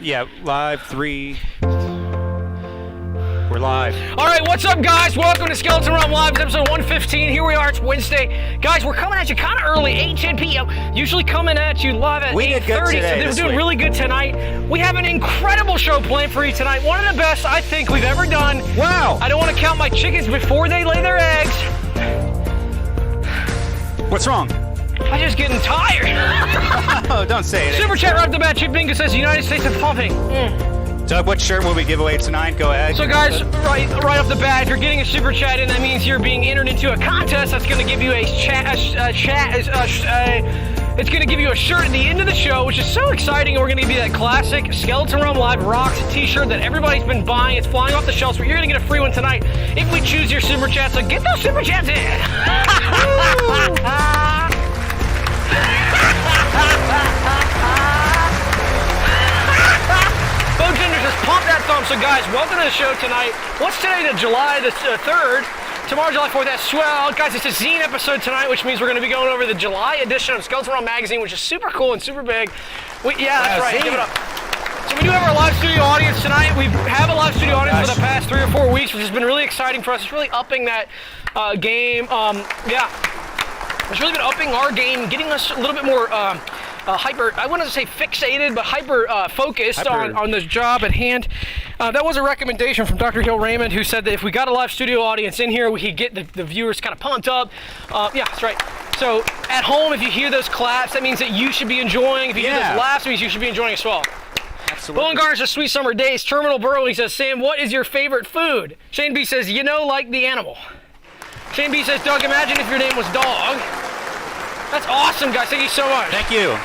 Yeah, live 3. We're live. All right, what's up, guys? Welcome to Skeleton Realm Live, episode 115. Here we are. It's Wednesday. Guys, we're coming at you kind of early, 8-10 p.m. Usually coming at you live at 8:30, so we're doing really good tonight. We have an incredible show planned for you tonight. One of the best I think we've ever done. Wow. I don't want to count my chickens before they lay their eggs. What's wrong? I'm just getting tired. Oh, don't say it. Superchat right off the bat, Chip Bingo says the United States is pumping. Doug, what shirt will we give away tonight? Go ahead. So guys, right off the bat, if you're getting a super chat in, that means you're being entered into a contest that's going to give you it's going to give you a shirt at the end of the show, which is so exciting. We're going to give you that classic Skeleton Realm Live Rocks t-shirt that everybody's been buying. It's flying off the shelves, but you're going to get a free one tonight if we choose your super chat. So get those super chats in. Bojender just pump that thumb. So guys, welcome to the show tonight. What's today? The July the 3rd. Tomorrow, July 4th. That's swell. Guys, it's a zine episode tonight, which means we're going to be going over the July edition of Skeleton Realm Magazine, which is super cool and super big. That's right. Give it up. So we do have our live studio audience tonight. We have a live studio audience for the past 3 or 4 weeks, which has been really exciting for us. It's really upping that game. It's really been upping our game, getting us a little bit more hyper, I wouldn't say fixated, but hyper focused on this job at hand. That was a recommendation from Dr. Hill Raymond, who said that if we got a live studio audience in here, we could get the viewers kind of pumped up. Yeah, that's right. So at home, if you hear those claps, that means that you should be enjoying. If you hear those laughs, it means you should be enjoying as well. Absolutely. Bullen Garner says, sweet summer days. Terminal Burrow, he says, Sam, what is your favorite food? Shane B says, like the animal. Shane B says, Doug, imagine if your name was Dog. That's awesome, guys. Thank you so much. Thank you.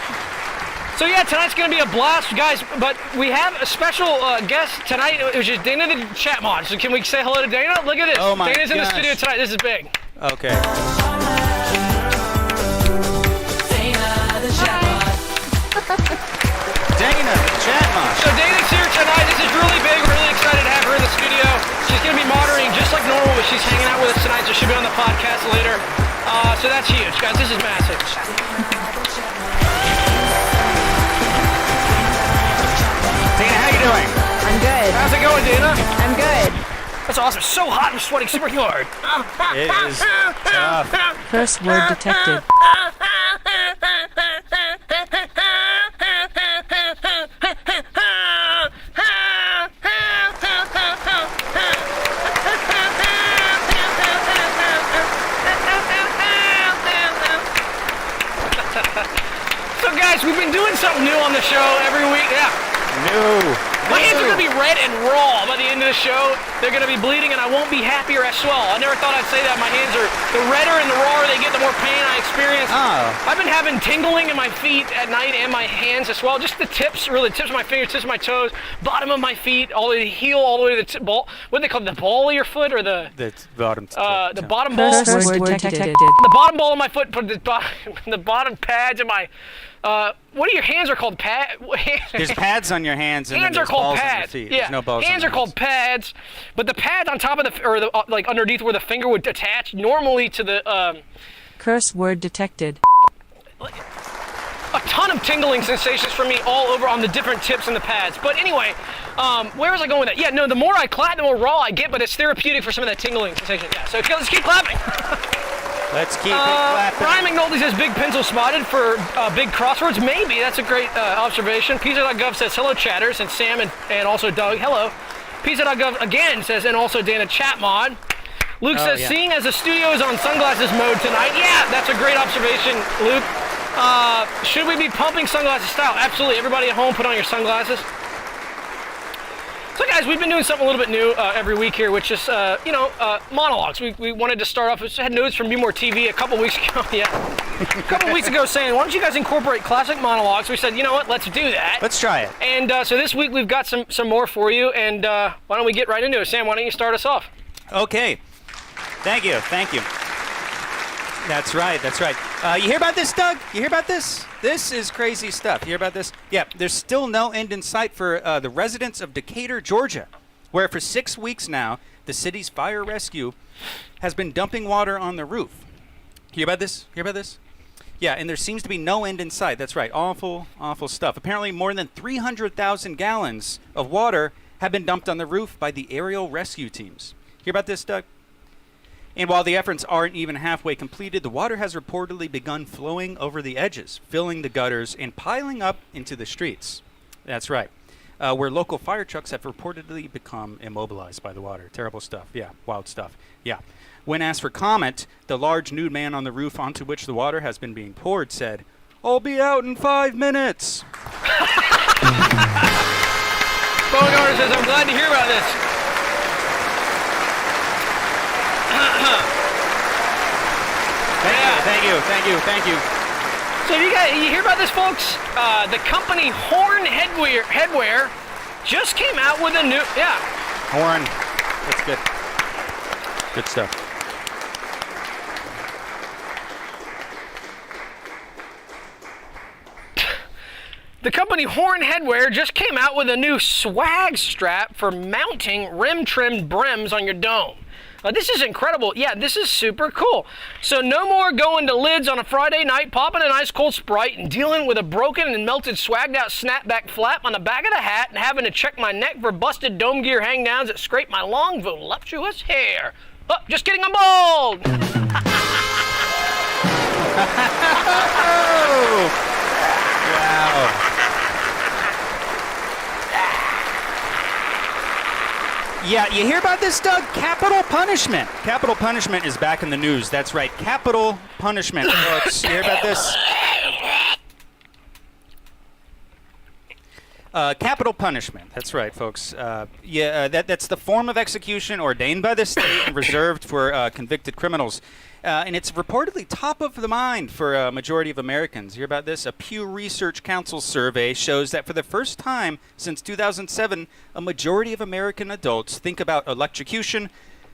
So yeah, tonight's going to be a blast, guys, but we have a special guest tonight, which is Dana the Chat Mod. So can we say hello to Dana? Look at this. Oh my Dana's in the studio tonight. This is big. Okay. Dana the Chat Mod. Dana the Chat Mod. So Dana's here tonight. This is really big. We're really excited to have her in the studio. She's going to be moderating just like normal, but she's hanging out with us tonight, so she'll be on the podcast later. So that's huge, guys. This is massive. Dana, how you doing? I'm good. How's it going, Dana? I'm good. That's awesome. So hot and sweating super hard. It is tough. Curse word detected. So guys, we've been doing something new on the show every week. Yeah. No. My hands are going to be red and raw by the end of the show. They're going to be bleeding, and I won't be happier as well. I never thought I'd say that. My hands are, the redder and the rawer they get, the more pain I experience. Oh. I've been having tingling in my feet at night and my hands as well. Just the tips, really, the tips of my fingers, tips of my toes, bottom of my feet, all the way to the heel, all the way to the ball. What do they call it? The ball of your foot or the bottom. the bottom ball? Curse word detected. The bottom ball of my foot, put the bottom pads of my. What are your hands are called? There's pads on your hands and hands then are called balls on your pads. feet. Yeah, There's no balls hands on are called pads, but the pads on top of like underneath where the finger would attach normally to the. Curse word detected. A ton of tingling sensations for me all over on the different tips and the pads. But anyway, where was I going with that? Yeah, no, the more I clap, the more raw I get, but it's therapeutic for some of that tingling sensation. Yeah, so let's keep clapping. Let's keep it clapping. Brian McNulty says big pencil spotted for big crosswords. Maybe, that's a great observation. Pizza.gov says hello chatters, and Sam and also Doug, hello. Pizza.gov again says, and also Dana Chat Mod. Luke says, seeing as the studio is on sunglasses mode tonight. Yeah, that's a great observation, Luke. Should we be pumping sunglasses style? Absolutely. Everybody at home, put on your sunglasses. So guys, we've been doing something a little bit new every week here, which is, monologues. We wanted to start off, we had notes from MeMoreTV a couple weeks ago, a couple weeks ago saying, why don't you guys incorporate classic monologues? We said, you know what, let's do that. Let's try it. And so this week we've got some more for you, and why don't we get right into it? Sam, why don't you start us off? Okay. Thank you. That's right. You hear about this, Doug? You hear about this? This is crazy stuff. You hear about this? Yeah, there's still no end in sight for the residents of Decatur, Georgia, where for 6 weeks now, the city's fire rescue has been dumping water on the roof. Hear about this? Yeah, and there seems to be no end in sight. That's right. Awful, awful stuff. Apparently, more than 300,000 gallons of water have been dumped on the roof by the aerial rescue teams. Hear about this, Doug? And while the efforts aren't even halfway completed, the water has reportedly begun flowing over the edges, filling the gutters and piling up into the streets. That's right. Where local fire trucks have reportedly become immobilized by the water. Terrible stuff. Yeah, wild stuff. Yeah. When asked for comment, the large nude man on the roof onto which the water has been being poured said, "I'll be out in 5 minutes." Monologue says, I'm glad to hear about this. Thank you. So you hear about this, folks? The company Horn Headwear just came out with a new, Horn. That's good. Good stuff. The company Horn Headwear just came out with a new swag strap for mounting rim-trimmed brims on your dome. This is incredible. Yeah, this is super cool. So no more going to Lids on a Friday night, popping an ice cold Sprite, and dealing with a broken and melted swagged out snapback flap on the back of the hat and having to check my neck for busted dome gear hangdowns that scrape my long, voluptuous hair. Oh, just kidding, I'm bald! Wow. Yeah, you hear about this, Doug? Capital punishment. Capital punishment is back in the news. That's right. Capital punishment, folks. You hear about this? Capital punishment. That's right, folks. That's the form of execution ordained by the state and reserved for convicted criminals. And it's reportedly top of the mind for a majority of Americans. Hear about this? A Pew Research Council survey shows that for the first time since 2007, a majority of American adults think about electrocution,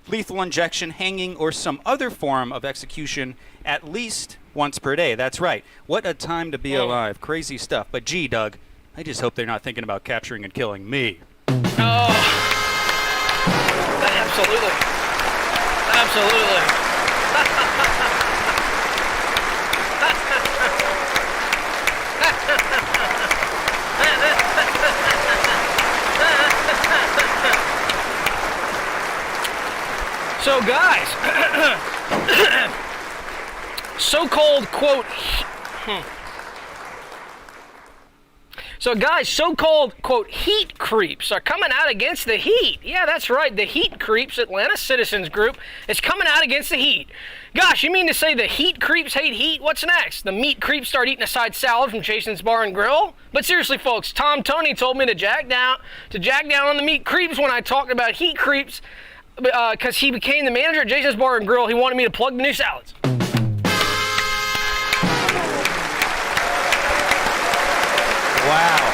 lethal injection, hanging, or some other form of execution at least once per day. That's right. What a time to be alive. Crazy stuff. But gee, Doug, I just hope they're not thinking about capturing and killing me. Oh, absolutely. Absolutely. So guys, so-called quote, so-called quote heat creeps are coming out against the heat. Yeah, that's right. The heat creeps, Atlanta Citizens Group, is coming out against the heat. Gosh, you mean to say the heat creeps hate heat? What's next? The meat creeps start eating a side salad from Jason's Bar and Grill? But seriously, folks, Tom Tony told me to jack down on the meat creeps when I talked about heat creeps, because he became the manager at Jason's Bar and Grill. He wanted me to plug the new salads. Wow.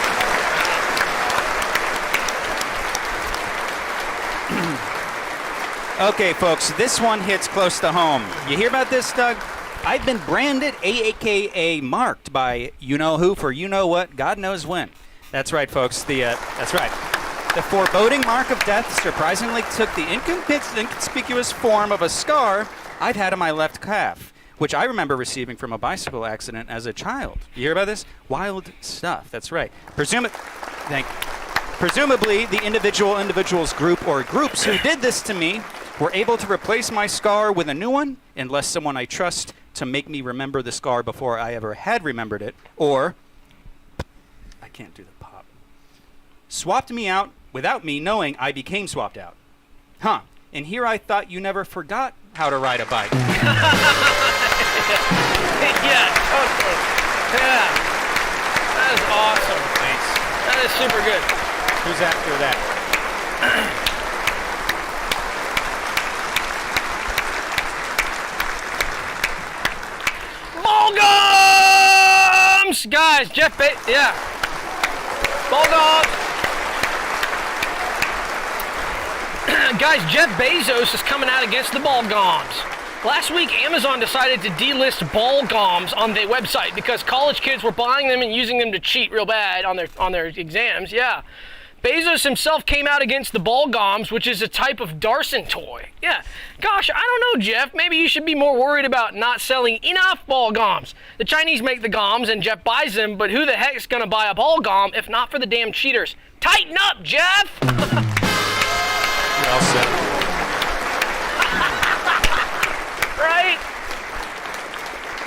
Okay, folks, this one hits close to home. You hear about this, Doug? I've been branded, aka marked by you-know-who for you-know-what, God knows when. That's right, folks. That's right. The foreboding mark of death surprisingly took the inconspicuous form of a scar I've had on my left calf, which I remember receiving from a bicycle accident as a child. You hear about this? Wild stuff. That's right. Presumably, the individuals group or groups who did this to me were able to replace my scar with a new one, unless someone I trust to make me remember the scar before I ever had remembered it, or I can't do the pop. Swapped me out without me knowing I became swapped out. Huh. And here I thought you never forgot how to ride a bike. Yeah, totally. Yeah. That is awesome. Thanks. That is super good. Who's after that? Ballgums! Guys, Ballgums! Guys, Jeff Bezos is coming out against the ballgums. Last week, Amazon decided to delist ballgums on their website because college kids were buying them and using them to cheat real bad on their exams. Yeah. Bezos himself came out against the ball goms, which is a type of Darson toy. Yeah. Gosh, I don't know, Jeff. Maybe you should be more worried about not selling enough ball goms. The Chinese make the goms and Jeff buys them, but who the heck's gonna buy a ball gom if not for the damn cheaters? Tighten up, Jeff! Well said. Right?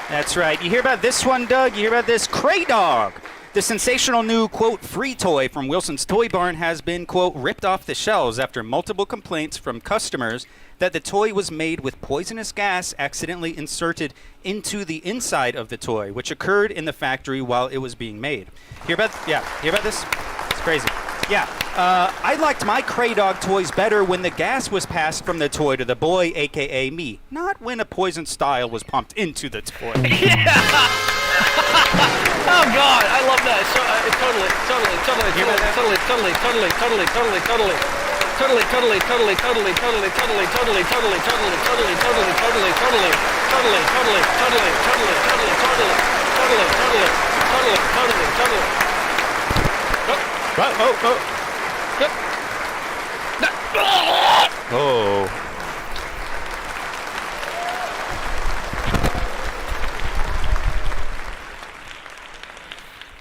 That's right. You hear about this one, Doug? You hear about this? Cray Dog. The sensational new, quote, free toy from Wilson's Toy Barn has been, quote, ripped off the shelves after multiple complaints from customers that the toy was made with poisonous gas accidentally inserted into the inside of the toy, which occurred in the factory while it was being made. Hear about this? It's crazy. Yeah, I liked my Cray Dog toys better when the gas was passed from the toy to the boy, a.k.a. me, not when a poison style was pumped into the toy. Yeah! Oh, God, I love that. So, totally. Oh.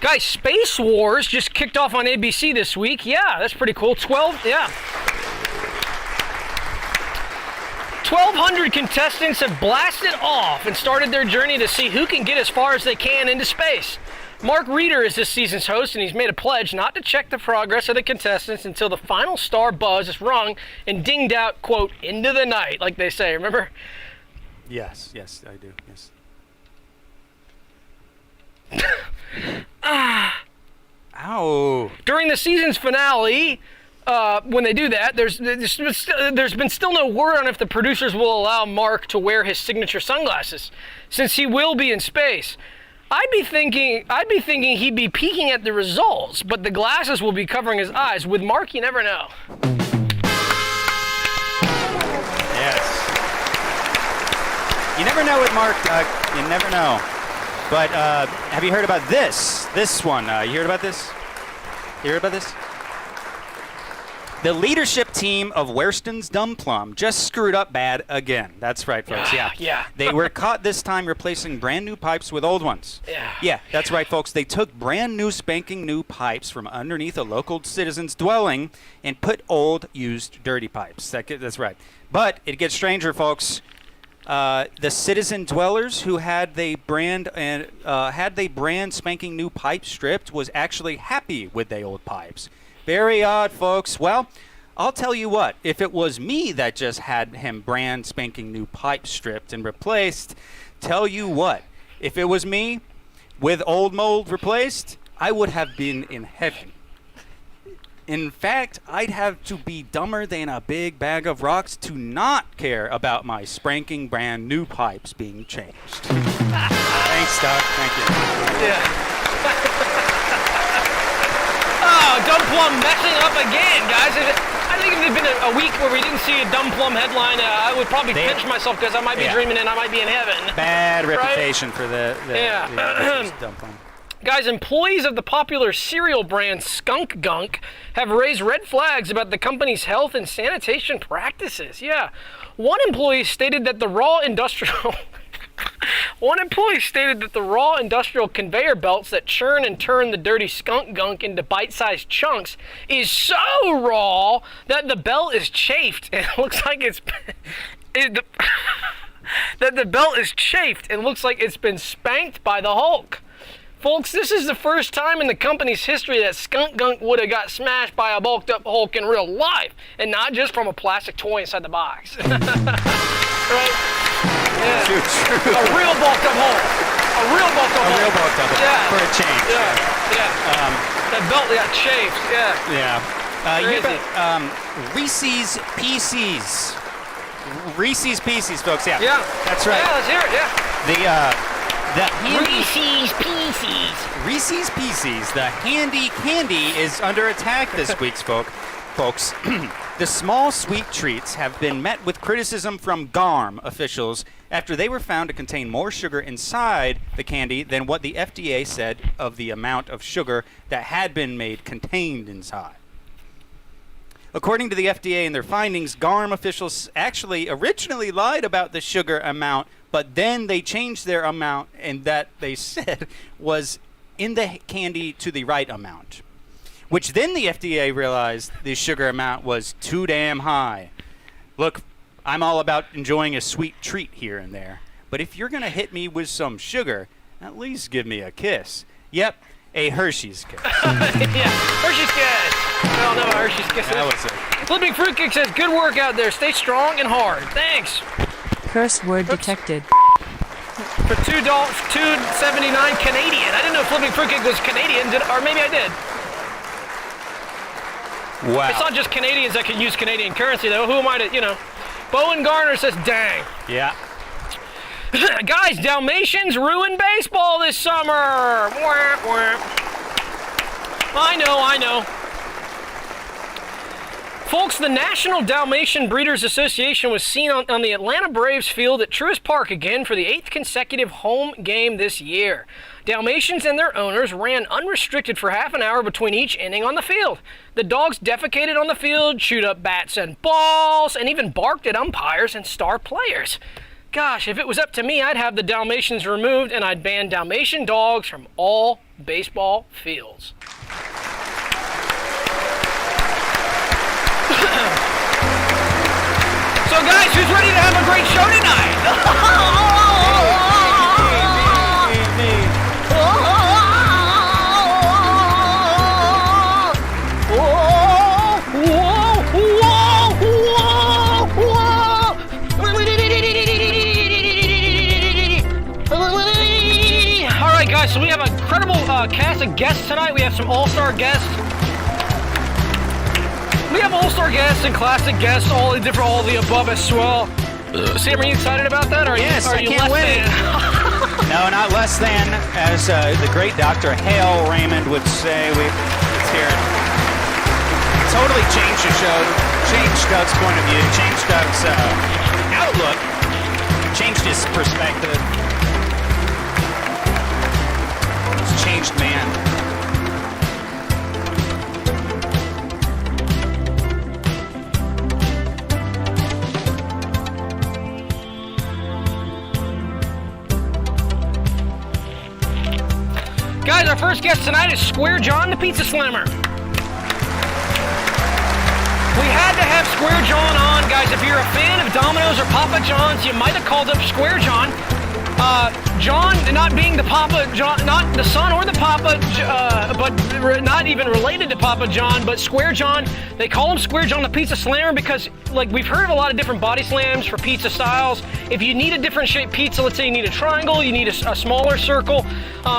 Guys, Space Wars just kicked off on ABC this week. Yeah, that's pretty cool. 1,200 contestants have blasted off and started their journey to see who can get as far as they can into space. Mark Reeder is this season's host, and he's made a pledge not to check the progress of the contestants until the final star buzz is rung and dinged out, quote, into the night, like they say. Remember? Yes, I do. Yes. Ow. During the season's finale, when they do that, there's been still no word on if the producers will allow Mark to wear his signature sunglasses, since he will be in space. I'd be thinking he'd be peeking at the results, but the glasses will be covering his eyes. With Mark, you never know. Yes. You never know with Mark, Doug. You never know. But have you heard about this? This one. You heard about this? You heard about this? The leadership team of Weston's Dumb Plum just screwed up bad again. That's right, folks. Yeah. They were caught this time replacing brand new pipes with old ones. Yeah, that's right, folks. They took brand new spanking new pipes from underneath a local citizen's dwelling and put old, used, dirty pipes. That's right. But it gets stranger, folks. The citizen dwellers who had they brand spanking new pipes stripped was actually happy with the old pipes. Very odd, folks. Well, I'll tell you what, if it was me that just had him brand spanking new pipes stripped and replaced, tell you what, if it was me with old mold replaced, I would have been in heaven. In fact, I'd have to be dumber than a big bag of rocks to not care about my spanking brand new pipes being changed. Thanks, Doug. Thank you. Yeah. Oh, Dumb Plum messing up again, guys. I think if there'd been a week where we didn't see a Dumb Plum headline, I would probably pinch myself because I might be dreaming and I might be in heaven. Bad reputation for the Dumb Plum. Guys, employees of the popular cereal brand Skunk Gunk have raised red flags about the company's health and sanitation practices. Yeah. One employee stated that the raw industrial conveyor belts that churn and turn the dirty skunk gunk into bite-sized chunks is so raw that the belt is chafed and it looks like it's been spanked by the Hulk. Folks, this is the first time in the company's history that Skunk Gunk would have got smashed by a bulked up Hulk in real life, and not just from a plastic toy inside the box. Right? Yeah. True. A real bulked up Hulk. A real bulked up Hulk. Yeah. For a change. Yeah. That belt got chafed. Yeah. You bet, Reese's Pieces. Reese's Pieces, folks. Yeah. That's right. Yeah, let's hear it. Yeah. Reese's Pieces, the handy candy, is under attack this week, folks. The small sweet treats have been met with criticism from GARM officials after they were found to contain more sugar inside the candy than what the FDA said of the amount of sugar that had been made contained inside. According to the FDA and their findings, GARM officials actually originally lied about the sugar amount, but then they changed their amount, and that they said was in the candy to the right amount. Which then the FDA realized the sugar amount was too damn high. Look, I'm all about enjoying a sweet treat here and there, but if you're going to hit me with some sugar, at least give me a kiss. Yep, a Hershey's kiss. Yeah, Hershey's kiss. I don't know about Hershey's kiss. That was it. Flipping Fruitcake says, good work out there. Stay strong and hard. Thanks. Curse word detected. For $2.79 Canadian. I didn't know Flipping Fruitcake was Canadian, or maybe I did. Wow. It's not just Canadians that can use Canadian currency, though. Who am I to, Bowen Garner says, dang. Yeah. Guys, Dalmatians ruined baseball this summer. Wah, wah. I know. Folks, the National Dalmatian Breeders Association was seen on the Atlanta Braves field at Truist Park again for the 8th consecutive home game this year. Dalmatians and their owners ran unrestricted for half an hour between each inning on the field. The dogs defecated on the field, chewed up bats and balls, and even barked at umpires and star players. Gosh, if it was up to me, I'd have the Dalmatians removed and I'd ban Dalmatian dogs from all baseball fields. So guys, who's ready to have a great show tonight? Alright guys, so we have an incredible cast of guests tonight. We have some all-star guests. We have all-star guests and classic guests, all the above as well. Sam, are you excited about that? Or yes, are I you can't less wait. than? No, not less than, as the great Dr. Hale Raymond would say. Let's hear it. Totally changed the show, changed Doug's point of view, changed Doug's outlook, changed his perspective. It's changed man. Guys, our first guest tonight is Square John, the Pizza Slammer. We had to have Square John on, guys. If you're a fan of Domino's or Papa John's, you might have called up Square John. John, not being the Papa John, not the son or the Papa, but not even related to Papa John, but Square John. They call him Square John the Pizza Slammer because, like, we've heard of a lot of different body slams for pizza styles. If you need a different shaped pizza, let's say you need a triangle, you need a smaller circle,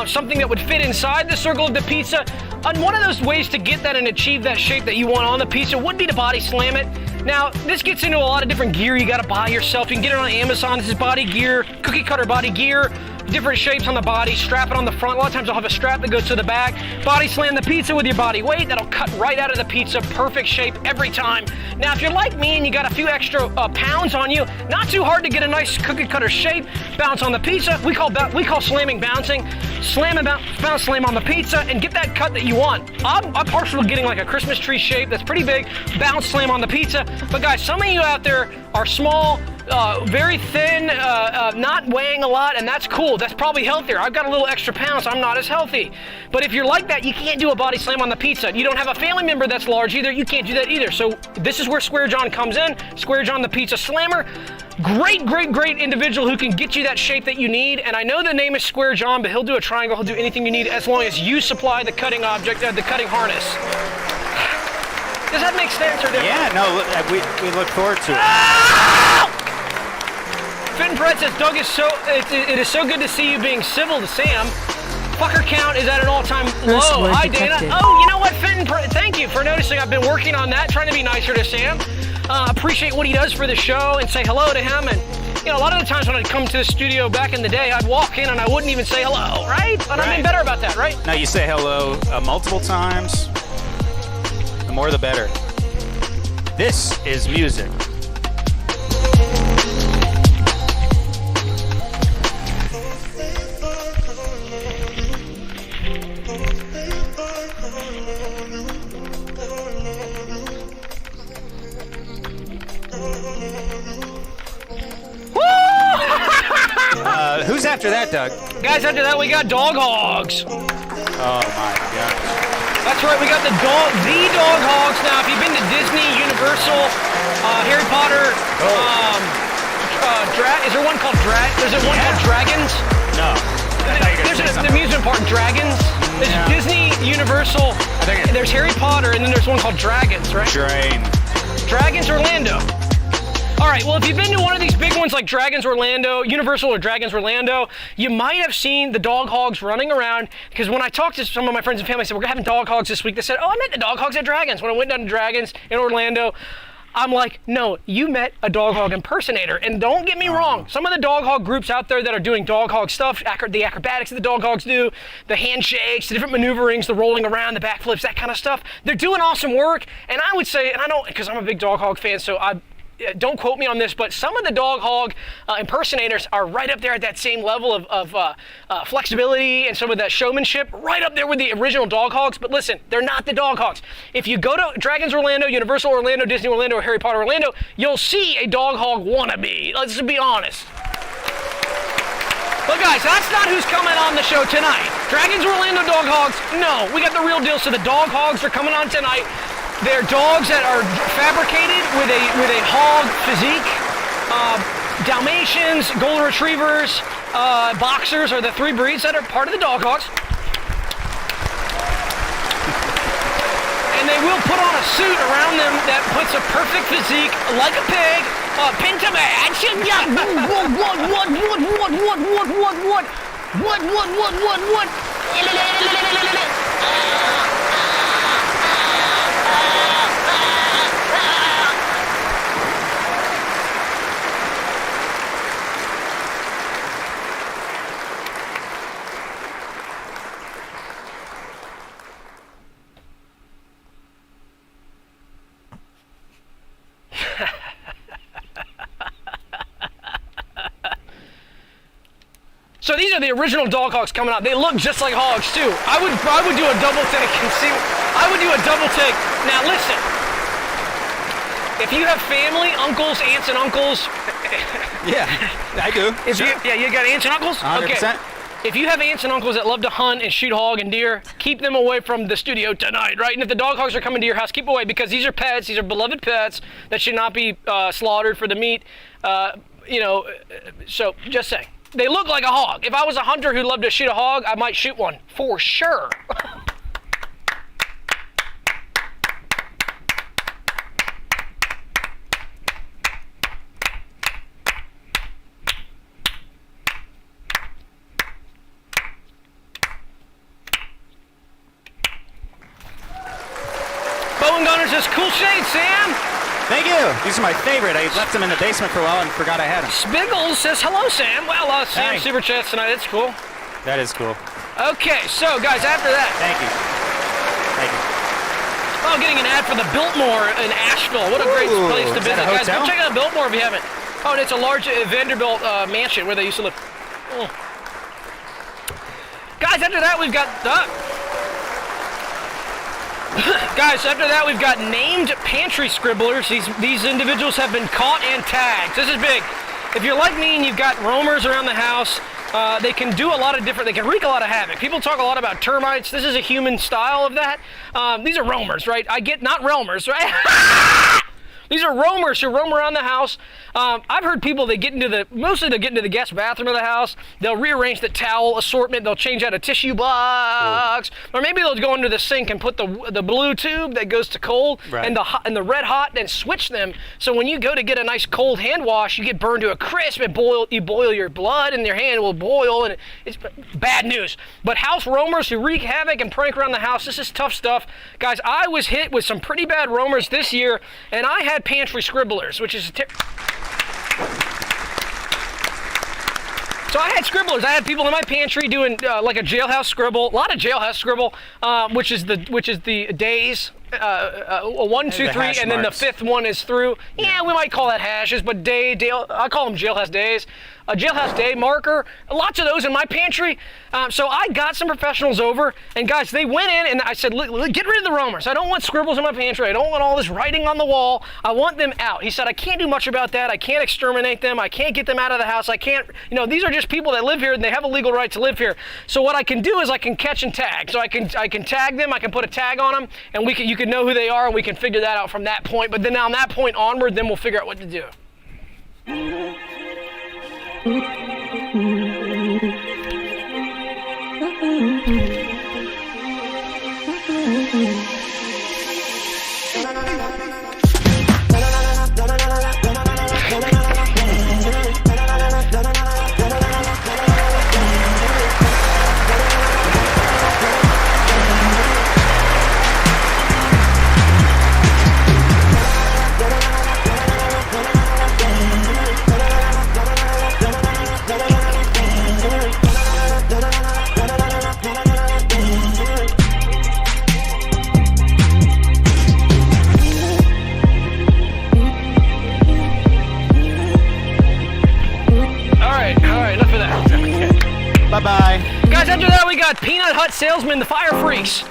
something that would fit inside the circle of the pizza. And one of those ways to get that and achieve that shape that you want on the pizza would be to body slam it. Now, this gets into a lot of different gear you gotta buy yourself. You can get it on Amazon. This is body gear, cookie cutter body gear, different shapes on the body, strap it on the front. A lot of times I'll have a strap that goes to the back. Body slam the pizza with your body weight. That'll cut right out of the pizza. Perfect shape every time. Now, if you're like me and you got a few extra pounds on you, not too hard to get a nice cookie cutter shape, bounce on the pizza. We call slamming bouncing. Slam and bounce slam on the pizza and get that cut that you want. I'm partial to getting like a Christmas tree shape that's pretty big, bounce slam on the pizza. But guys, some of you out there are small, very thin, not weighing a lot, and that's cool. That's probably healthier. I've got a little extra pounds, I'm not as healthy. But if you're like that, you can't do a body slam on the pizza. You don't have a family member that's large either, you can't do that either. So this is where Square John comes in. Square John the Pizza Slammer. Great individual who can get you that shape that you need. And I know the name is Square John, but he'll do a triangle, he'll do anything you need as long as you supply the cutting object, the cutting harness. Does that make sense or different? Yeah, no, we look forward to it. Finn Brett says, Doug, it is so good to see you being civil to Sam. Fucker count is at an all-time low. Hi, Dana. Oh, you know what, Finn Brett, thank you for noticing. I've been working on that, trying to be nicer to Sam. Appreciate what he does for the show and say hello to him. And, you know, a lot of the times when I'd come to the studio back in the day, I'd walk in and I wouldn't even say hello, right? And I've been better about that, right? Now you say hello multiple times. The more the better. This is music. Who's after that, Doug? Guys, after that we got dog hogs. Oh my God. That's right, we got the dog hogs. Now, if you've been to Disney, Universal, Harry Potter, is there one called There's one called Dragons? No. There's an amusement park, Dragons. There's Disney, Universal, there's Harry Potter, and then there's one called Dragons, right? Dragons Orlando. All right, well, if you've been to one of these big ones like Dragons Orlando, Universal or Dragons Orlando, you might have seen the dog hogs running around, because when I talked to some of my friends and family, I said, we're having dog hogs this week. They said, oh, I met the dog hogs at Dragons. When I went down to Dragons in Orlando, I'm like, no, you met a dog hog impersonator. And don't get me wrong, some of the dog hog groups out there that are doing dog hog stuff, the acrobatics that the dog hogs do, the handshakes, the different maneuverings, the rolling around, the backflips, that kind of stuff, they're doing awesome work. And I would say, and I don't, because I'm a big dog hog fan, so don't quote me on this, but some of the dog hog impersonators are right up there at that same level of flexibility and some of that showmanship, right up there with the original dog hogs. But listen, they're not the dog hogs. If you go to Dragons Orlando, Universal Orlando, Disney Orlando, or Harry Potter Orlando, you'll see a dog hog wannabe. Let's just be honest. But guys, that's not who's coming on the show tonight. Dragons Orlando dog hogs, no, we got the real deal. So the dog hogs are coming on tonight. They're dogs that are fabricated with a hog physique. Dalmatians, golden retrievers, boxers are the three breeds that are part of the dog hogs. And they will put on a suit around them that puts a perfect physique, like a pig, pin to match. What? So these are the original dog hogs coming out. They look just like hogs too. I would do a double take and see. I would do a double take. Now listen, if you have family, uncles, aunts and uncles. Yeah, I do. You got aunts and uncles? 100%. Okay. If you have aunts and uncles that love to hunt and shoot hog and deer, keep them away from the studio tonight, right? And if the dog hogs are coming to your house, keep away, because these are pets. These are beloved pets that should not be slaughtered for the meat. So just saying. They look like a hog. If I was a hunter who loved to shoot a hog, I might shoot one for sure. Bowen Gunner says, cool shade, Sam. Thank you. These are my favorite. I left them in the basement for a while and forgot I had them. Spiggles says, hello, Sam. Well, Sam Superchats tonight. That's cool. That is cool. Okay, so, guys, after that. Thank you. Oh, getting an ad for the Biltmore in Asheville. What a great place to visit. Guys, go check out Biltmore if you haven't. Oh, and it's a large Vanderbilt mansion where they used to live. Oh. Guys, after that, we've got... Guys, after that, we've got named pantry scribblers. These individuals have been caught and tagged. This is big. If you're like me and you've got roamers around the house, they can do a lot of different, they can wreak a lot of havoc. People talk a lot about termites. This is a human style of that. These are roamers, right? Not realmers, right? These are roamers who roam around the house. I've heard people, mostly they get into the guest bathroom of the house. They'll rearrange the towel assortment. They'll change out a tissue box. Or maybe they'll go into the sink and put the blue tube that goes to cold and the red hot, and switch them. So when you go to get a nice cold hand wash, you get burned to a crisp. You boil your blood and your hand will boil, and it's bad news. But house roamers who wreak havoc and prank around the house, this is tough stuff. Guys, I was hit with some pretty bad roamers this year, and I had pantry scribblers, which is so I had scribblers. I had people in my pantry doing like a jailhouse scribble, a lot of jailhouse scribble, which is the days, 1, 2, 3, and then the fifth one is through. Yeah, we might call that hashes, but day, I call them jailhouse days. a Jailhouse Day marker, lots of those in my pantry. So I got some professionals over, and guys, they went in and I said, get rid of the roamers. I don't want scribbles in my pantry. I don't want all this writing on the wall. I want them out. He said, I can't do much about that. I can't exterminate them. I can't get them out of the house. I can't, these are just people that live here and they have a legal right to live here. So what I can do is I can catch and tag. So I can tag them. I can put a tag on them, and you can know who they are, and we can figure that out from that point. But then on that point onward, then we'll figure out what to do. Bye-bye. Guys, after that we got Peanut Hut Salesmen, the Fire Freaks.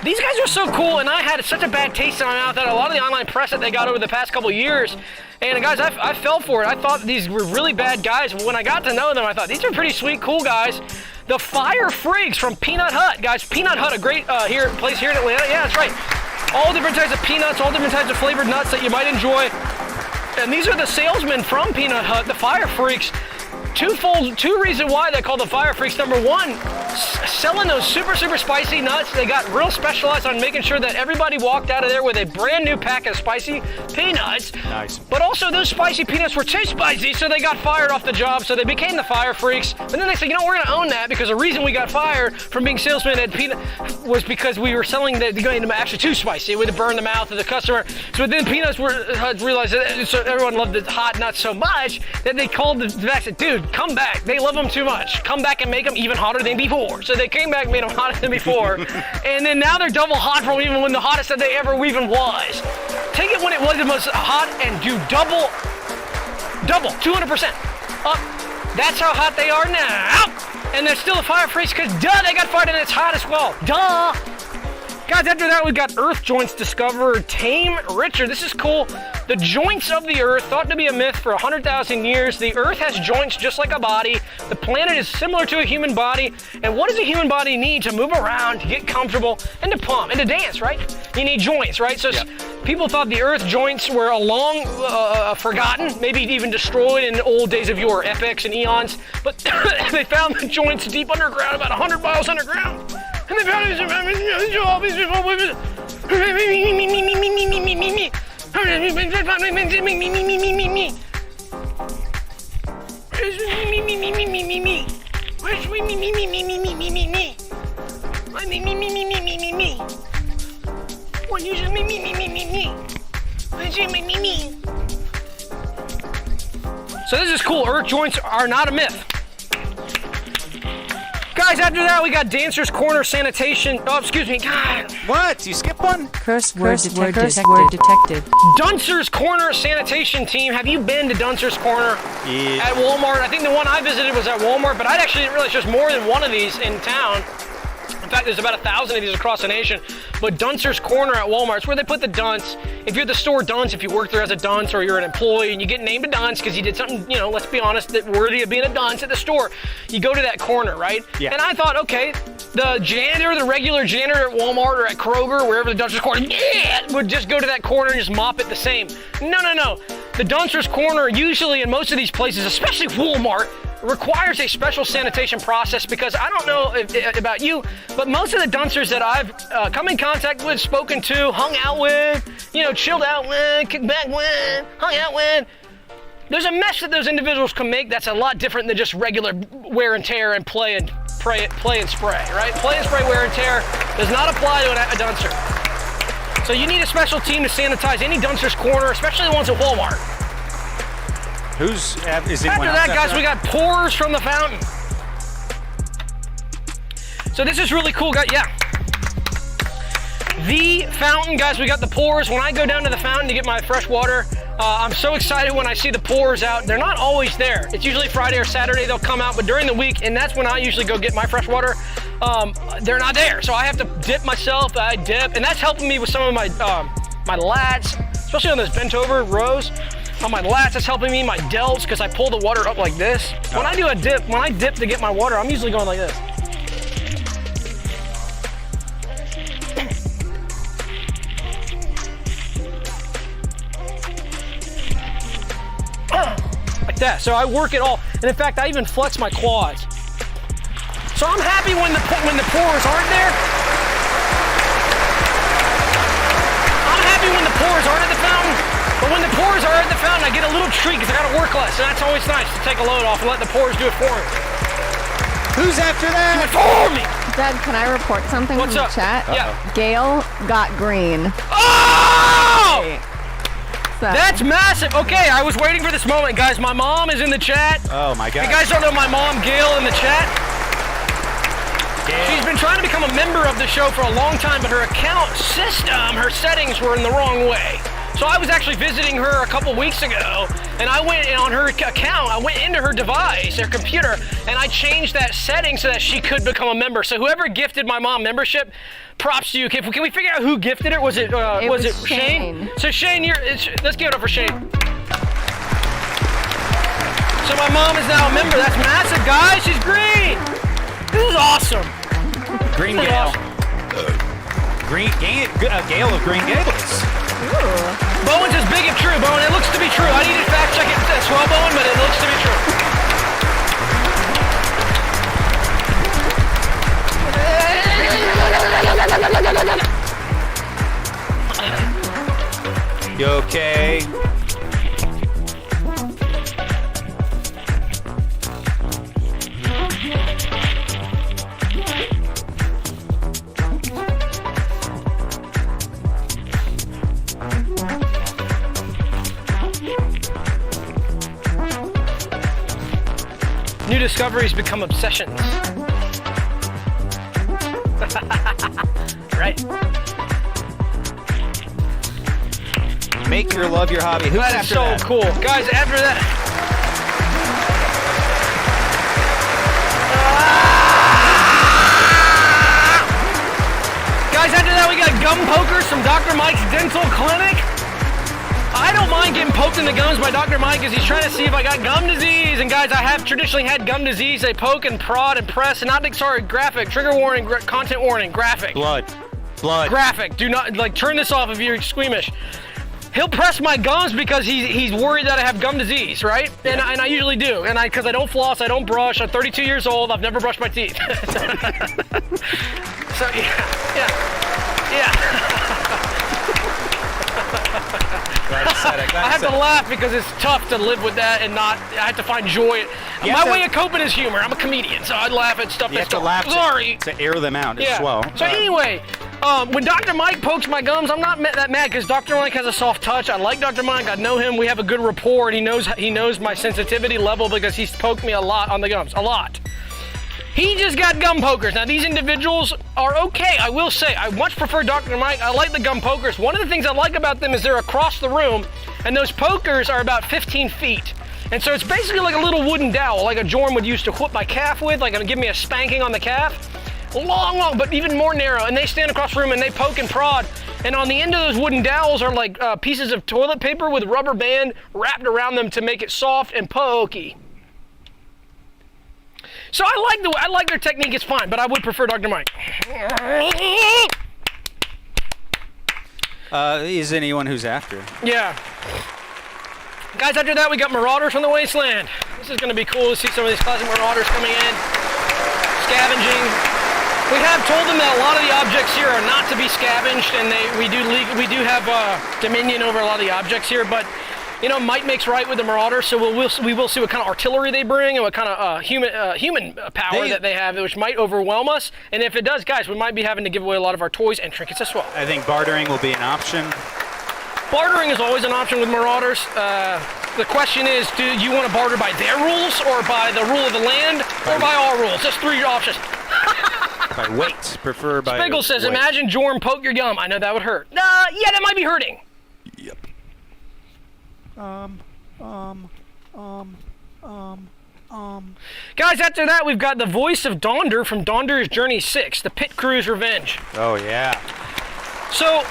These guys are so cool, and I had such a bad taste in my mouth that a lot of the online press that they got over the past couple years. And guys, I fell for it. I thought these were really bad guys. When I got to know them, I thought these are pretty sweet, cool guys. The Fire Freaks from Peanut Hut. Guys, Peanut Hut, a great place here in Atlanta. Yeah, that's right. All different types of peanuts, all different types of flavored nuts that you might enjoy. And these are the salesmen from Peanut Hut, the Fire Freaks. Two reasons why they're called the Fire Freaks. Number one, selling those super spicy nuts. They got real specialized on making sure that everybody walked out of there with a brand new pack of spicy peanuts. Nice. But also those spicy peanuts were too spicy, so they got fired off the job, so they became the Fire Freaks. But then they said, we're gonna own that, because the reason we got fired from being salesmen at Peanut was because we were selling them actually too spicy. It would burn the mouth of the customer. So then Peanuts realized that so everyone loved the hot nuts so much that they called the back and said, dude, come back. They love them too much. Come back and make them even hotter than before. So they came back and made them hotter than before. And then now they're double hot from even when the hottest that they ever even was. Take it when it was the most hot and do double, 200% up. That's how hot they are now. And they're still a Fire Freaks because, they got fired and it's hot as well. Duh. Guys, after that, we've got Earth Joints discoverer Tame Richard. This is cool. The joints of the Earth, thought to be a myth for 100,000 years. The Earth has joints just like a body. The planet is similar to a human body. And what does a human body need to move around, to get comfortable, and to pump, and to dance, right? You need joints, right? So people thought the Earth joints were long forgotten, maybe even destroyed in old days of yore, epochs and eons. But they found the joints deep underground, about 100 miles underground. And they found So this is cool. Earth joints are not a myth. Guys, after that, we got Dancer's Corner Sanitation. Oh, excuse me. God. What? You skipped one? Curse word detected. Duncer's Corner Sanitation Team. Have you been to Duncer's Corner at Walmart? I think the one I visited was at Walmart, but I actually didn't realize there's more than one of these in town. In fact, there's about 1,000 of these across the nation. But Duncer's Corner at Walmart is where they put the dunce. If you're at the store dunce, if you work there as a dunce or you're an employee and you get named a dunce because you did something, let's be honest, that worthy of being a dunce at the store, you go to that corner, right? Yeah. And I thought, okay, the janitor, the regular janitor at Walmart or at Kroger, wherever the Duncer's Corner, would just go to that corner and just mop it the same. No. The Duncer's Corner, usually in most of these places, especially Walmart, requires a special sanitation process because I don't know about you, but most of the duncers that I've come in contact with, spoken to, hung out with, chilled out with, kicked back with, hung out with, there's a mess that those individuals can make that's a lot different than just regular wear and tear and play and spray, right? Play and spray, wear and tear does not apply to a duncer. So you need a special team to sanitize any Duncer's Corner, especially the ones at Walmart. Is it after that, guys, we got Pores from the Fountain. So this is really cool, guys. Yeah. The Fountain, guys, we got the Pores. When I go down to the fountain to get my fresh water, I'm so excited when I see the pourers out. They're not always there. It's usually Friday or Saturday they'll come out, but during the week, and that's when I usually go get my fresh water, they're not there. So I have to dip myself. I dip, and that's helping me with some of my my lats, especially on those bent over rows. On my lats, that's helping me. My delts, because I pull the water up like this. When I do a dip, when I dip to get my water, I'm usually going like this. Like that. So I work it all, and in fact, I even flex my quads. So I'm happy when the pourers aren't there. I'm happy when the pourers aren't at the fountain, but when the pourers are at the fountain, I get a little treat because I got to work less, and that's always nice to take a load off and let the pourers do it for me. Who's after that? Do it for me. Dad, can I report something What's from up? the chat? Yeah. Gail got green. Oh! So. That's massive. Okay, I was waiting for this moment, guys. My mom is in the chat. Oh my God. If you guys don't know my mom, Gail, in the chat. She's been trying to become a member of the show for a long time, but her account system, her settings were in the wrong way. So I was actually visiting her a couple weeks ago, and I went on her account, I went into her device, her computer, and I changed that setting so that she could become a member. So whoever gifted my mom membership, props to you. Can we figure out who gifted it? Was it Shane? So Shane, let's give it up for Shane. So my mom is now a member. That's massive, guys. She's green. This is awesome. Green Gail. Gail of Green Gables. Bowen says big and true. Bowen, it looks to be true. I need to fact check it as well, Bowen, but it looks to be true. You okay? New discoveries become obsessions. Right? Make your love your hobby. Who's That is after so that? cool. Guys, after that. Guys, after that we got gum pokers from Dr. Mike's Dental Clinic. I don't mind getting poked in the gums by Dr. Mike because he's trying to see if I got gum disease. And guys, I have traditionally had gum disease. They poke and prod and press. And graphic. Trigger warning, content warning, graphic. Blood. Graphic. Do not, turn this off if you're squeamish. He'll press my gums because he's worried that I have gum disease, right? And I usually do. And because I don't floss, I don't brush. I'm 32 years old. I've never brushed my teeth. So, yeah. I have to laugh because it's tough to live with that and I have to find joy. My way of coping is humor. I'm a comedian, so I laugh at stuff that's sorry. To air them out as well. So anyway, when Dr. Mike pokes my gums, I'm not that mad because Dr. Mike has a soft touch. I like Dr. Mike. I know him. We have a good rapport, and he knows my sensitivity level because he's poked me a lot on the gums. A lot. He just got gum pokers. Now, these individuals are okay. I will say, I much prefer Dr. Mike. I like the gum pokers. One of the things I like about them is they're across the room, and those pokers are about 15 feet. And so it's basically like a little wooden dowel, like a Jorm would use to whip my calf with, like give me a spanking on the calf. Long, but even more narrow. And they stand across the room, and they poke and prod. And on the end of those wooden dowels are like pieces of toilet paper with rubber band wrapped around them to make it soft and pokey. So I like their technique. It's fine, but I would prefer Dr. Mike. Is anyone who's after? Yeah. Guys, after that we got Marauders from the Wasteland. This is going to be cool to see some of these classic Marauders coming in, scavenging. We have told them that a lot of the objects here are not to be scavenged, and we do have dominion over a lot of the objects here, but might makes right with the Marauders, so we will see what kind of artillery they bring and what kind of human power that they have, which might overwhelm us. And if it does, guys, we might be having to give away a lot of our toys and trinkets as well. I think bartering will be an option. Bartering is always an option with Marauders. The question is, do you want to barter by their rules, or by the rule of the land, or by our rules? Just three options. By weight, prefer by Spiggle says, weight. imagine Jorm poke your gum. I know that would hurt. Yeah, that might be hurting. Yep. Guys, after that, we've got the voice of Donder from Donder's Journey 6, the Pit Crew's Revenge. Oh, yeah. So,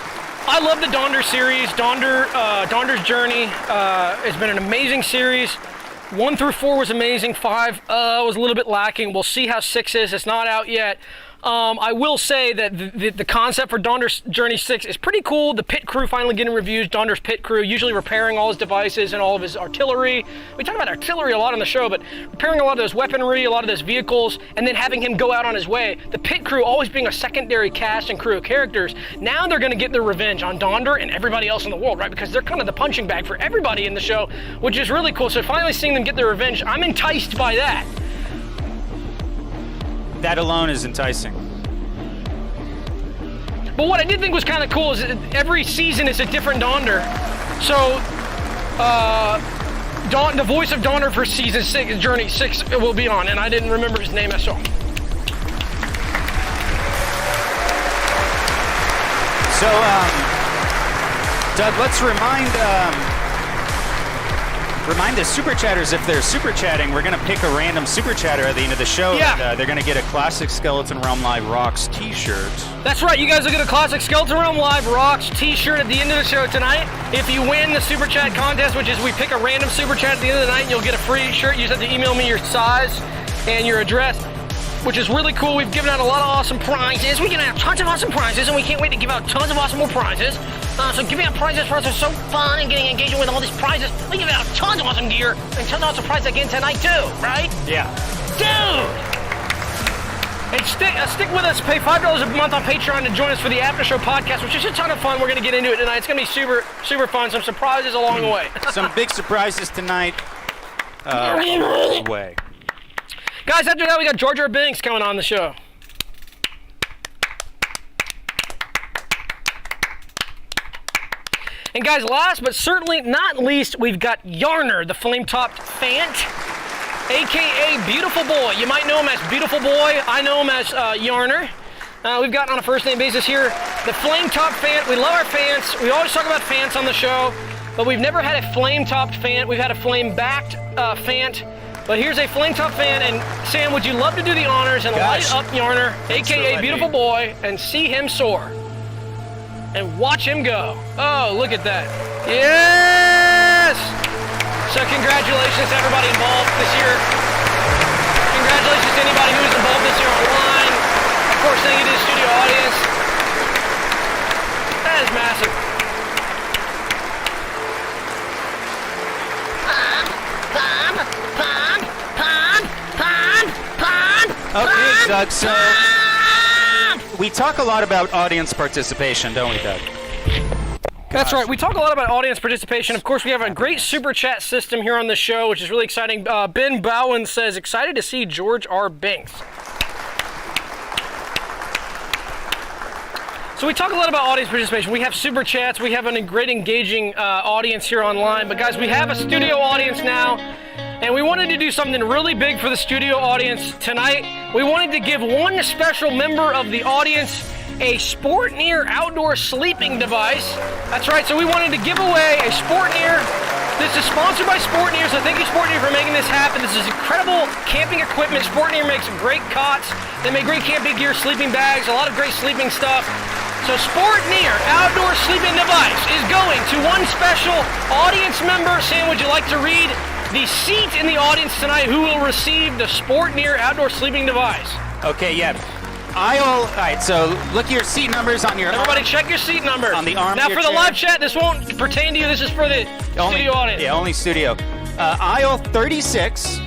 I love the Donder series. Donder's Journey has been an amazing series. 1 through 4 was amazing. 5 was a little bit lacking. We'll see how 6 is. It's not out yet. I will say that the concept for Donder's Journey 6 is pretty cool. The pit crew finally getting reviews. Donder's pit crew, usually repairing all his devices and all of his artillery. We talk about artillery a lot on the show, but repairing a lot of those weaponry, a lot of those vehicles, and then having him go out on his way. The pit crew always being a secondary cast and crew of characters. Now they're going to get their revenge on Donder and everybody else in the world, right? Because they're kind of the punching bag for everybody in the show, which is really cool. So finally seeing them get their revenge, I'm enticed by that. That alone is enticing. But what I did think was kind of cool is that every season is a different Donder. So, the voice of Donder for season 6, Journey 6 will be on, and I didn't remember his name, so. So, Doug, let's remind the super chatters, if they're super chatting, we're going to pick a random super chatter at the end of the show. Yeah. And, they're going to get a Classic Skeleton Realm Live Rocks t-shirt. That's right, you guys will get a Classic Skeleton Realm Live Rocks t-shirt at the end of the show tonight. If you win the super chat contest, which is we pick a random super chat at the end of the night, and you'll get a free shirt. You just have to email me your size and your address, which is really cool. We've given out a lot of awesome prizes. We're gonna have tons of awesome prizes, and we can't wait to give out tons of awesome more prizes. So giving out prizes for us is so fun, and getting engaged with all these prizes. We give out tons of awesome gear and tons of awesome prizes again tonight too, right? Yeah. Dude! And stick with us. Pay $5 a month on Patreon to join us for the After Show podcast, which is a ton of fun. We're gonna get into it tonight. It's gonna be super, super fun. Some surprises along the way. Some big surprises tonight. Way. Guys, after that, we got Jar Jar Binks coming on the show. And guys, last but certainly not least, we've got Yarner, the flame-topped Fant, aka Beautiful Boy. You might know him as Beautiful Boy. I know him as Yarner. We've got on a first-name basis here the flame-topped Fant. We love our Fants. We always talk about Fants on the show, but we've never had a flame-topped Fant. We've had a flame-backed Fant. But here's a flame-top fan, and Sam, would you love to do the honors and light up Yarner, aka Beautiful Boy, and see him soar? And watch him go. Oh, look at that. Yes! So congratulations to everybody involved this year. Congratulations to anybody who was involved this year online. Of course, thank you to the studio audience. That is massive. Okay, Doug, so we talk a lot about audience participation, don't we, Doug? That's right. We talk a lot about audience participation. Of course, we have a great super chat system here on the show, which is really exciting. Ben Bowen says, excited to see George R. Binks. So we talk a lot about audience participation. We have super chats. We have a great engaging audience here online. But guys, we have a studio audience now. And we wanted to do something really big for the studio audience tonight. We wanted to give one special member of the audience a Sportneer outdoor sleeping device. That's right, so we wanted to give away a Sportneer. This is sponsored by Sportneer, so thank you Sportneer for making this happen. This is incredible camping equipment. Sportneer makes great cots. They make great camping gear, sleeping bags, a lot of great sleeping stuff. So Sportneer outdoor sleeping device is going to one special audience member. Sam, would you like to read the seat in the audience tonight who will receive the Sportneer outdoor sleeping device? Okay, yeah. All right, so look at your seat numbers on your Everybody arm. check your seat number. On the arm now of your for the chair. live chat, this won't pertain to you. This is for the studio audience. Yeah, only studio. Aisle 36,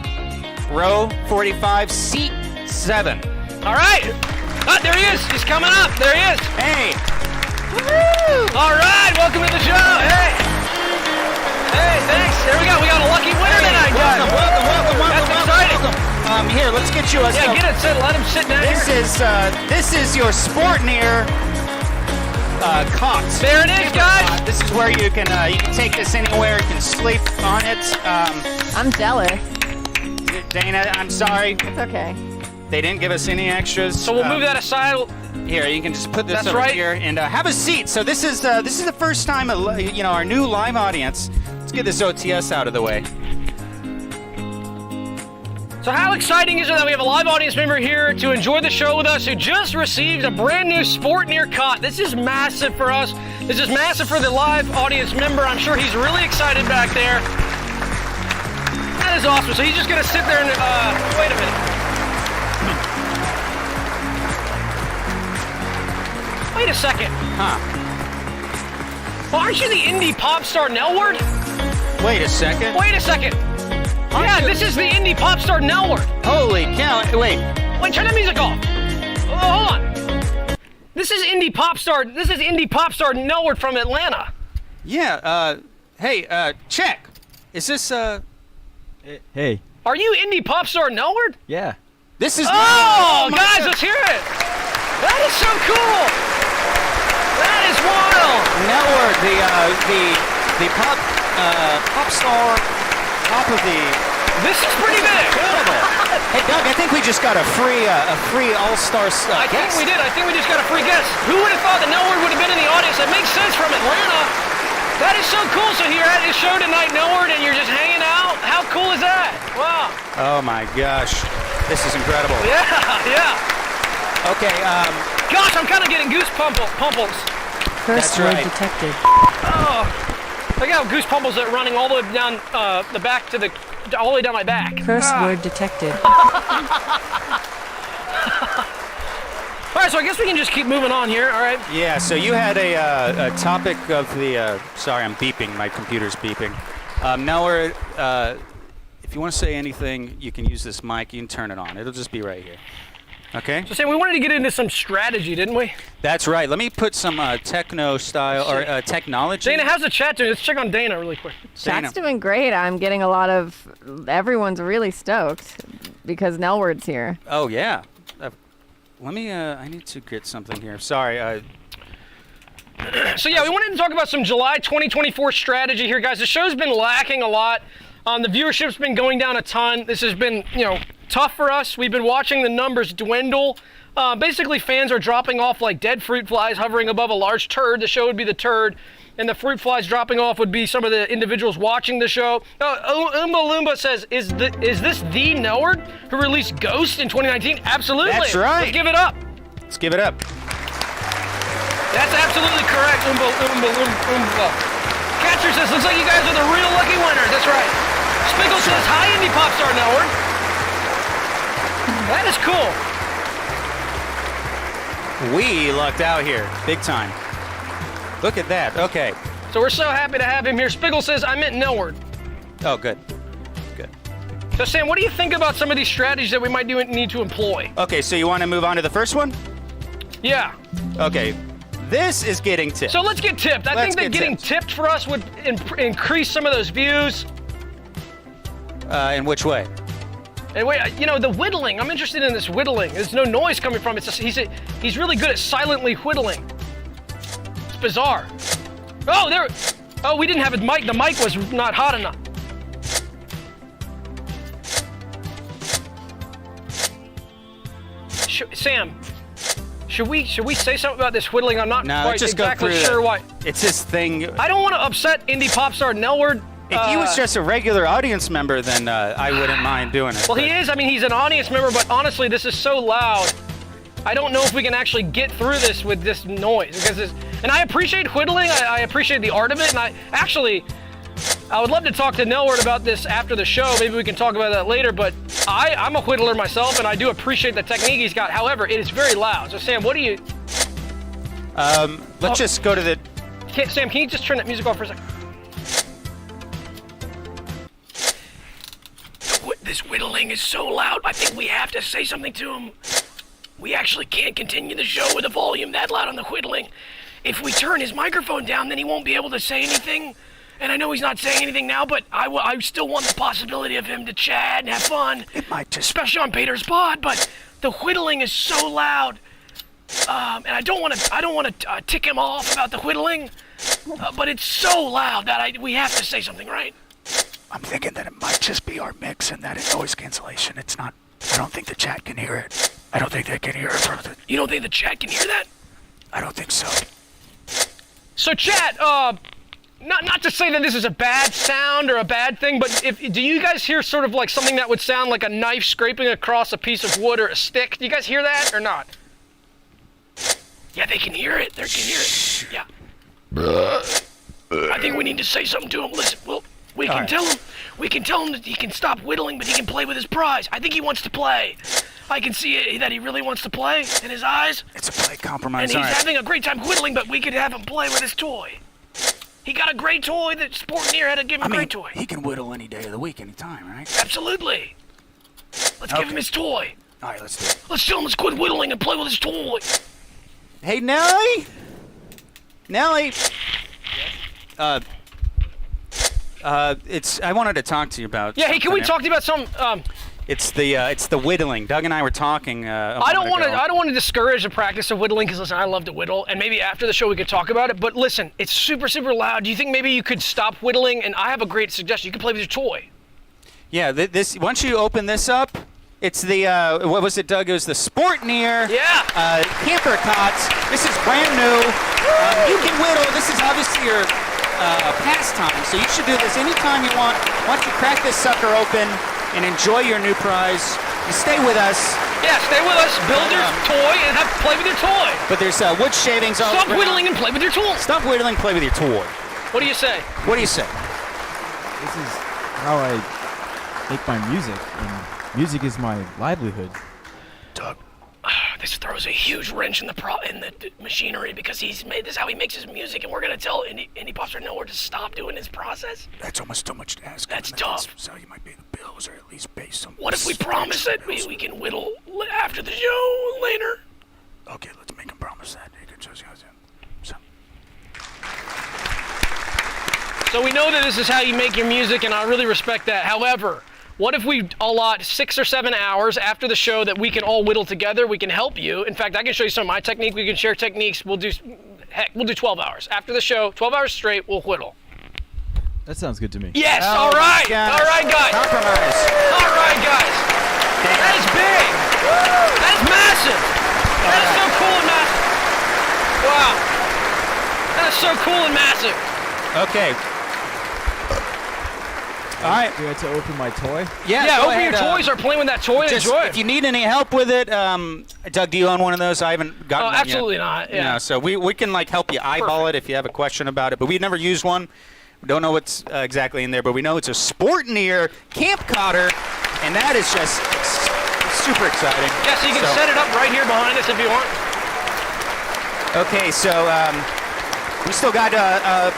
row 45, seat 7. All right. There he is. He's coming up. There he is. Hey. Woo! All right. Welcome to the show. Hey. Hey, thanks. There we go. We got a lucky winner tonight, guys. Welcome. That's exciting. Here, let's get you a. Yeah, get it set. Let him sit down here. This is your Sportneer cot. There it is, guys. This is where you can take this anywhere. You can sleep on it. I'm jealous. Dana, I'm sorry. It's okay. They didn't give us any extras. So we'll move that aside. Here, you can just put this That's over right. here and have a seat. So this is the first time, our new live audience. Let's get this OTS out of the way. So how exciting is it that we have a live audience member here to enjoy the show with us who just received a brand new sport near cot. This is massive for us. This is massive for the live audience member. I'm sure he's really excited back there. That is awesome. So he's just gonna sit there and, wait a minute. Wait a second. Huh. Well, aren't you the indie pop star Nelward? Wait a second. Wait a second. Yeah, this is the indie pop star Nelward. Holy cow. Wait. Wait, turn that music off. Oh, hold on. This is indie pop star Nelward from Atlanta. Yeah, hey, check. Is this, Hey. Are you indie pop star Nelward? Yeah. This is... Oh, my guys, God. let's hear it. That is so cool. That is wild. Nelward, the pop star, top of the... This is pretty big. Incredible. Hey, Doug, I think we just got a free all-star I think guest. we did. I think we just got a free guest. Who would have thought that Nelward would have been in the audience? That makes sense from Atlanta. That is so cool. So you're at his show tonight, Nelward, and you're just hanging out. How cool is that? Wow. Oh my gosh, this is incredible. Yeah, yeah. Okay, Gosh, I'm kind of getting pumples. First That's word right. detected. Oh, I got goose pumples that are running all the way down the back to all the way down my back. First word detected. All right, so I guess we can just keep moving on here. All right. yeah. So you had a topic of the. Sorry, I'm beeping. My computer's beeping. Nelward, if you want to say anything, you can use this mic. You can turn it on. It'll just be right here. Okay. So Sam, we wanted to get into some strategy, didn't we? That's right. Let me put some techno style or technology. Dana, how's the chat doing? Let's check on Dana really quick. Dana. Chat's doing great. I'm getting a lot of. Everyone's really stoked because Nelward's here. Oh yeah. Let me. I need to get something here. Sorry. So yeah, we wanted to talk about some July 2024 strategy here, guys. The show's been lacking a lot. The viewership's been going down a ton. This has been, tough for us. We've been watching the numbers dwindle. Basically, fans are dropping off like dead fruit flies hovering above a large turd. The show would be the turd, and the fruit flies dropping off would be some of the individuals watching the show. Oomba Loomba says, is this the Nelward who released Ghost in 2019? Absolutely. That's right. Let's give it up. Let's give it up. That's absolutely correct, Oomba. Catcher says, looks like you guys are the real lucky winners. That's right. Spiegel says, hi, indie pop star Nelward. That is cool. We lucked out here, big time. Look at that. Okay. So we're so happy to have him here. Spiegel says, I meant Nelward. Oh, good. Good. So Sam, what do you think about some of these strategies that we might need to employ? Okay, so you want to move on to the first one? Yeah. Okay. This is getting tipped. So let's get tipped. I think that getting tipped for us would increase some of those views. In which way? And wait, the whittling. I'm interested in this whittling. There's no noise coming from it. He's really good at silently whittling. It's bizarre. Oh, we didn't have his mic. The mic was not hot enough. Sam, should we say something about this whittling? I'm not No, quite just exactly go through sure why. It's his thing. I don't want to upset indie pop star Nelward. If he was just a regular audience member, then I wouldn't mind doing it. Well, he is. I mean, he's an audience member, but honestly, this is so loud. I don't know if we can actually get through this with this noise. And I appreciate whittling. I appreciate the art of it. And I would love to talk to Nelward about this after the show. Maybe we can talk about that later. But I'm a whittler myself, and I do appreciate the technique he's got. However, it is very loud. So, Sam, what do you... Let's just go to the... Sam, can you just turn that music off for a second? This whittling is so loud, I think we have to say something to him. We actually can't continue the show with a volume that loud on the whittling. If we turn his microphone down, then he won't be able to say anything. And I know he's not saying anything now, but I still want the possibility of him to chat and have fun. It might just... Especially on Peter's pod, but the whittling is so loud. And I don't want to tick him off about the whittling, but it's so loud that we have to say something, right? I'm thinking that it might just be our mix and that it's noise cancellation. It's not... I don't think the chat can hear it. I don't think they can hear it. You don't think the chat can hear that? I don't think so. So chat, not to say that this is a bad sound or a bad thing, but do you guys hear sort of like something that would sound like a knife scraping across a piece of wood or a stick? Do you guys hear that or not? Yeah, they can hear it. They can hear it. Yeah. I think we need to say something to him. Listen, we can tell him that he can stop whittling, but he can play with his prize. I think he wants to play. I can see that he really wants to play in his eyes. It's a play compromise. And he's having a great time whittling, but we could have him play with his toy. He got a great toy that Sportneer had to give him a great toy. He can whittle any day of the week, any time, right? Absolutely. Let's give him his toy. All right, let's do it. Let's tell him to quit whittling and play with his toy. Hey, Nelly. Nelly. I wanted to talk to you about. Yeah. Hey, can we talk to you about some? It's the whittling. Doug and I were talking. I don't want to discourage the practice of whittling because listen, I love to whittle, and maybe after the show we could talk about it. But listen, it's super loud. Do you think maybe you could stop whittling? And I have a great suggestion. You can play with your toy. Yeah. This once you open this up, it's the what was it, Doug? It was the Sportneer. Yeah. Camper cots. This is brand new. You can whittle. This is obviously your pastime, so you should do this anytime you want. Once you crack this sucker open and enjoy your new prize, you stay with us. Yeah, stay with us. Build your toy and play with your toy. But there's wood shavings all Stop around. whittling and play with your tool. Stop whittling, play with your toy. What do you say? What do you say? This is how I make my music, and music is my livelihood. Doug. This throws a huge wrench in the machinery because this is how he makes his music, and we're gonna tell Indie Pops or Nelward to stop doing his process. That's almost too much to ask. That's tough. So you might pay the bills or at least pay some. What if we promise that we can whittle after the show later? Okay, let's make him promise that. So we know that this is how you make your music, and I really respect that. However, what if we allot 6 or 7 hours after the show that we can all whittle together? We can help you. In fact, I can show you some of my technique. We can share techniques. We'll do 12 hours. After the show, 12 hours straight, we'll whittle. That sounds good to me. Yes, all right. gosh. All right, guys. Compromise. All right, guys. That is big. That is massive. That is so cool and massive. Wow. That is so cool and massive. Okay. All right. Do I have to open my toy? Yeah, go open ahead, your toys or play with that toy and just, enjoy it. if you need any help with it, Doug, do you own one of those? I haven't gotten one absolutely yet. not. Yeah. No, so we can like help you eyeball it if you have a question about it. But we've never used one. We don't know what's exactly in there, but we know it's a Sportneer camp cotter, and that is just super exciting. Yeah, so you can set it up right here behind us if you want. Okay, so we still got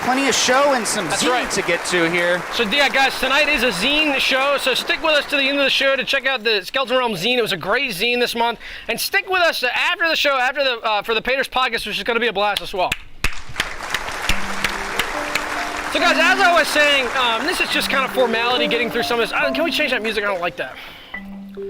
plenty of show and some zine to get to here. So yeah, guys, tonight is a zine show, so stick with us to the end of the show to check out the Skeleton Realm zine. It was a great zine this month, and stick with us after the show, for the Paters podcast, which is going to be a blast as well. So guys, as I was saying, this is just kind of formality getting through some of this. Can we change that music? I don't like that.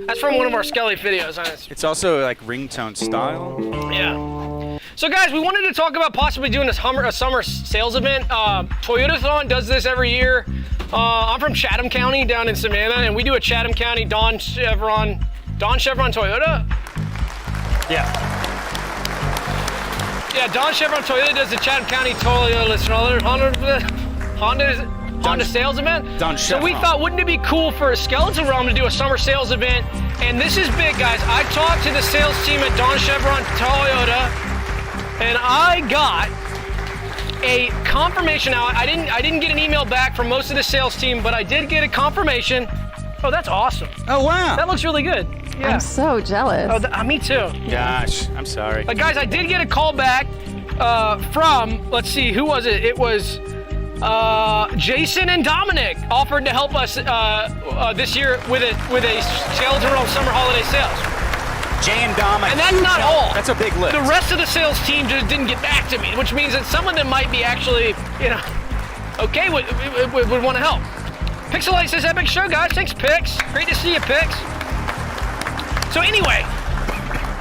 That's from one of our Skelly videos. It's also like ringtone style. Yeah. So guys, we wanted to talk about possibly doing a summer sales event. Toyotathon does this every year. I'm from Chatham County down in Savannah, and we do a Chatham County Don Chevron Toyota? Yeah. Yeah, Don Chevron Toyota does the Chatham County Toyota Honda sales event. So we thought, wouldn't it be cool for a Skeleton Realm to do a summer sales event? And this is big, guys. I talked to the sales team at Don Chevron Toyota, and I got a confirmation. Now, I didn't get an email back from most of the sales team, but I did get a confirmation. Oh, that's awesome. Oh, wow. That looks really good. Yeah. I'm so jealous. Oh, me too. Gosh, I'm sorry. Guys, I did get a call back from, let's see, who was it? It was Jason and Dominic offered to help us this year with a Skeleton Realm summer holiday sales. Jay and Dom, and that's not all. That's a big list. The rest of the sales team just didn't get back to me, which means that some of them might be actually, okay, would want to help. Pixelite says, epic show, guys. Thanks, Pix. Great to see you, Pix. So anyway,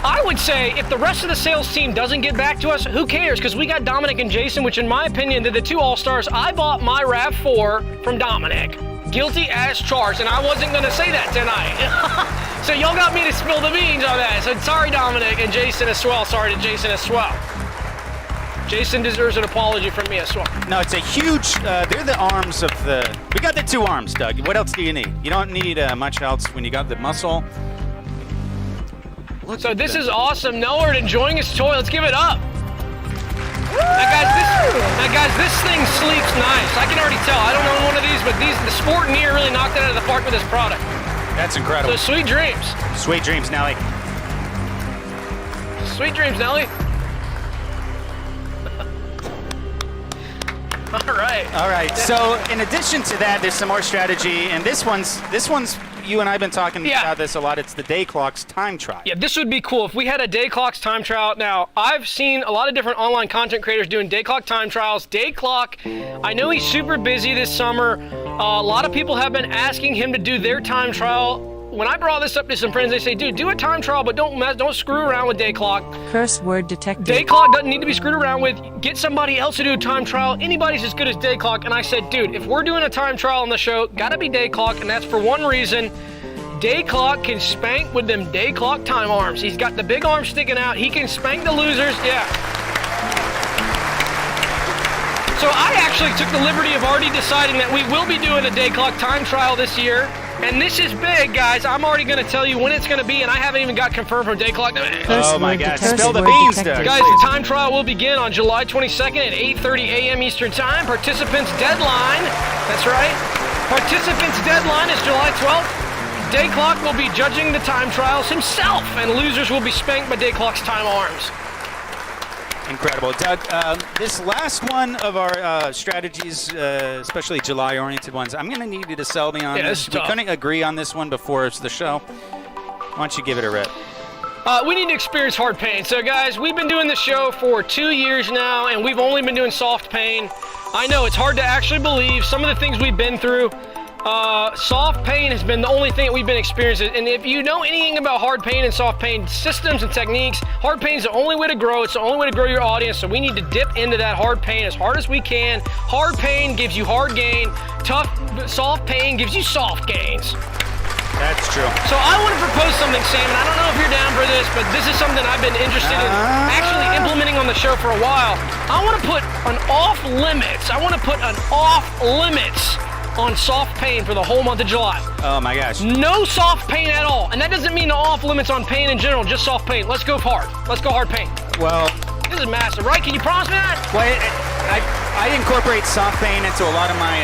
I would say if the rest of the sales team doesn't get back to us, who cares? Because we got Dominic and Jason, which in my opinion, they're the two all-stars. I bought my RAV4 from Dominic. Guilty as charged, and I wasn't going to say that tonight. So y'all got me to spill the beans on that. So sorry, Dominic and Jason as well. Sorry to Jason as well. Jason deserves an apology from me as well. No, it's a huge. They're the arms of the. We got the 2 arms, Doug. What else do you need? You don't need much else when you got the muscle. So this is awesome. Nelward enjoying his toy. Let's give it up. Now guys, this thing sleeps nice. I can already tell. I don't own one of these, but the Sportneer really knocked it out of the park with this product. That's incredible. So sweet dreams. Sweet dreams, Nelly. Sweet dreams, Nelly. All right. So in addition to that, there's some more strategy, and this one's you and I've been talking about this a lot. It's the day clock's time trial. Yeah, this would be cool if we had a day clock's time trial. Now, I've seen a lot of different online content creators doing day clock time trials. Day clock, I know he's super busy this summer. A lot of people have been asking him to do their time trial. When I brought this up to some friends, they say, dude, do a time trial, but don't screw around with day clock. Curse word detected. Day clock doesn't need to be screwed around with. Get somebody else to do a time trial. Anybody's as good as day clock. And I said, dude, if we're doing a time trial on the show, gotta be day clock, and that's for one reason. Day clock can spank with them day clock time arms. He's got the big arm sticking out. He can spank the losers. Yeah. So I actually took the liberty of already deciding that we will be doing a day clock time trial this year. And this is big, guys. I'm already going to tell you when it's going to be, and I haven't even got confirmed from day clock. Oh my God! Spill the word beans, detected. Doug. Guys, the time trial will begin on July 22nd at 8:30 a.m. Eastern Time. Participants' deadline, that's right. Participants' deadline is July 12th. Day clock will be judging the time trials himself, and losers will be spanked by day clock's time arms. Incredible. Doug, this last one of our strategies, especially July-oriented ones, I'm going to need you to sell me on this. We couldn't agree on this one before it's the show. Why don't you give it a rip? We need to experience hard pain. So, guys, we've been doing this show for 2 years now, and we've only been doing soft pain. I know, it's hard to actually believe some of the things we've been through. Soft pain has been the only thing that we've been experiencing. And if you know anything about hard pain and soft pain systems and techniques, hard pain is the only way to grow. It's the only way to grow your audience. So we need to dip into that hard pain as hard as we can. Hard pain gives you hard gain. Soft pain gives you soft gains. That's true. So I want to propose something, Sam, and I don't know if you're down for this, but this is something I've been interested in actually implementing on the show for a while. I want to put an off limits. On soft pain for the whole month of July. Oh my gosh. No soft pain at all. And that doesn't mean off limits on pain in general, just soft pain. Let's go hard. Let's go hard pain. Well, this is massive, right? Can you promise me that? Well, I incorporate soft pain into a lot of my,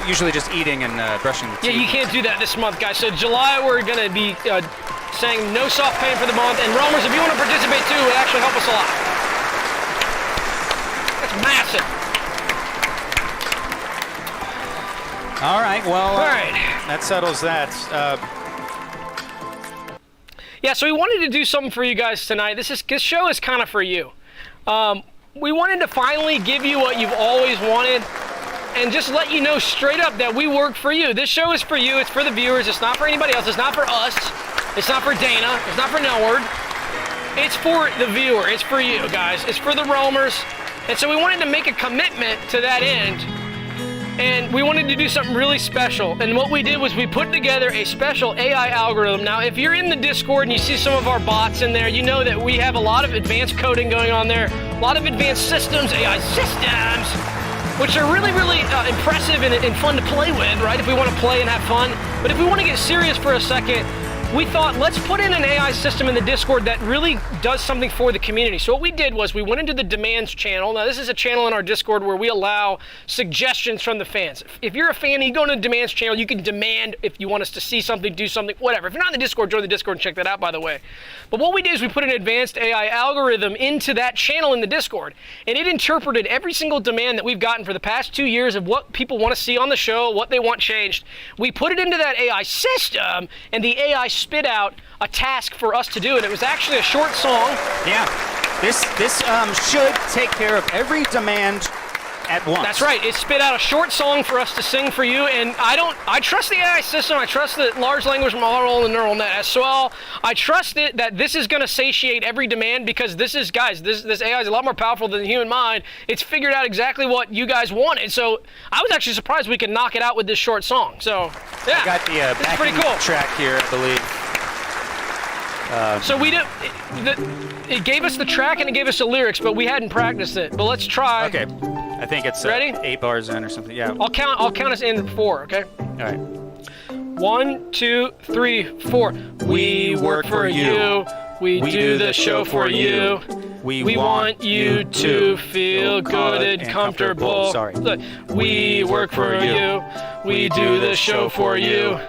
usually just eating and brushing teeth. Yeah, you can't do that this month, guys. So July, we're going to be saying no soft pain for the month. And Romers, if you want to participate too, it would actually help us a lot. That's massive. All right, well, all right. That settles that. Yeah, so we wanted to do something for you guys tonight. This show is kind of for you. We wanted to finally give you what you've always wanted and just let you know straight up that we work for you. This show is for you. It's for the viewers. It's not for anybody else. It's not for us. It's not for Dana. It's not for Nelward. It's for the viewer. It's for you, guys. It's for the roamers. And so we wanted to make a commitment to that end. And we wanted to do something really special. And what we did was we put together a special AI algorithm. Now, if you're in the Discord and you see some of our bots in there, you know that we have a lot of advanced coding going on there, a lot of advanced systems, AI systems, which are really, really impressive and fun to play with, right? If we want to play and have fun. But if we want to get serious for a second, we thought, let's put in an AI system in the Discord that really does something for the community. So what we did was we went into the demands channel. Now, this is a channel in our Discord where we allow suggestions from the fans. If you're a fan and you go into the demands channel, you can demand if you want us to see something, do something, whatever. If you're not in the Discord, join the Discord and check that out, by the way. But what we did is we put an advanced AI algorithm into that channel in the Discord, and it interpreted every single demand that we've gotten for the past 2 years of what people want to see on the show, what they want changed. We put it into that AI system, and the AI spit out a task for us to do, and it was actually a short song. Yeah, this should take care of every demand at once. That's right. It spit out a short song for us to sing for you, and I trust the AI system. I trust the large language model and the neural net as well. I trust it that this is going to satiate every demand because this AI is a lot more powerful than the human mind. It's figured out exactly what you guys wanted. So I was actually surprised we could knock it out with this short song. So yeah, I got the it's pretty cool track here, I believe. So we did. It gave us the track and it gave us the lyrics, but we hadn't practiced it. But let's try. Okay. I think it's Ready? 8 bars in or something. Yeah. I'll count us in 4. Okay. All right. 1, 2, 3, 4. We work for you. We do the show for you. We want you to feel good and comfortable. Sorry. Look, we work for you. We do the show for you.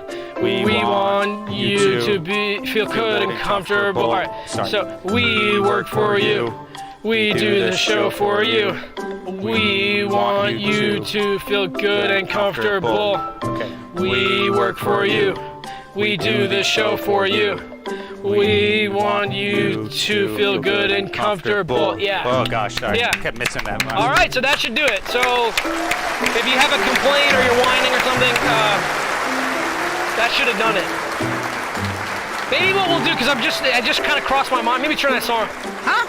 We want you to feel good and comfortable. All right. Sorry. So we work for you. We do the show for you. We want you to feel good and comfortable. Okay. We work for you. We do the show for you. We want you to feel good and comfortable. Yeah. Oh gosh, sorry. Yeah. I kept missing that one. All right, so that should do it. So if you have a complaint or you're whining or something, that should have done it. Maybe what we'll do, because I just kind of crossed my mind. Maybe turn that song. Huh?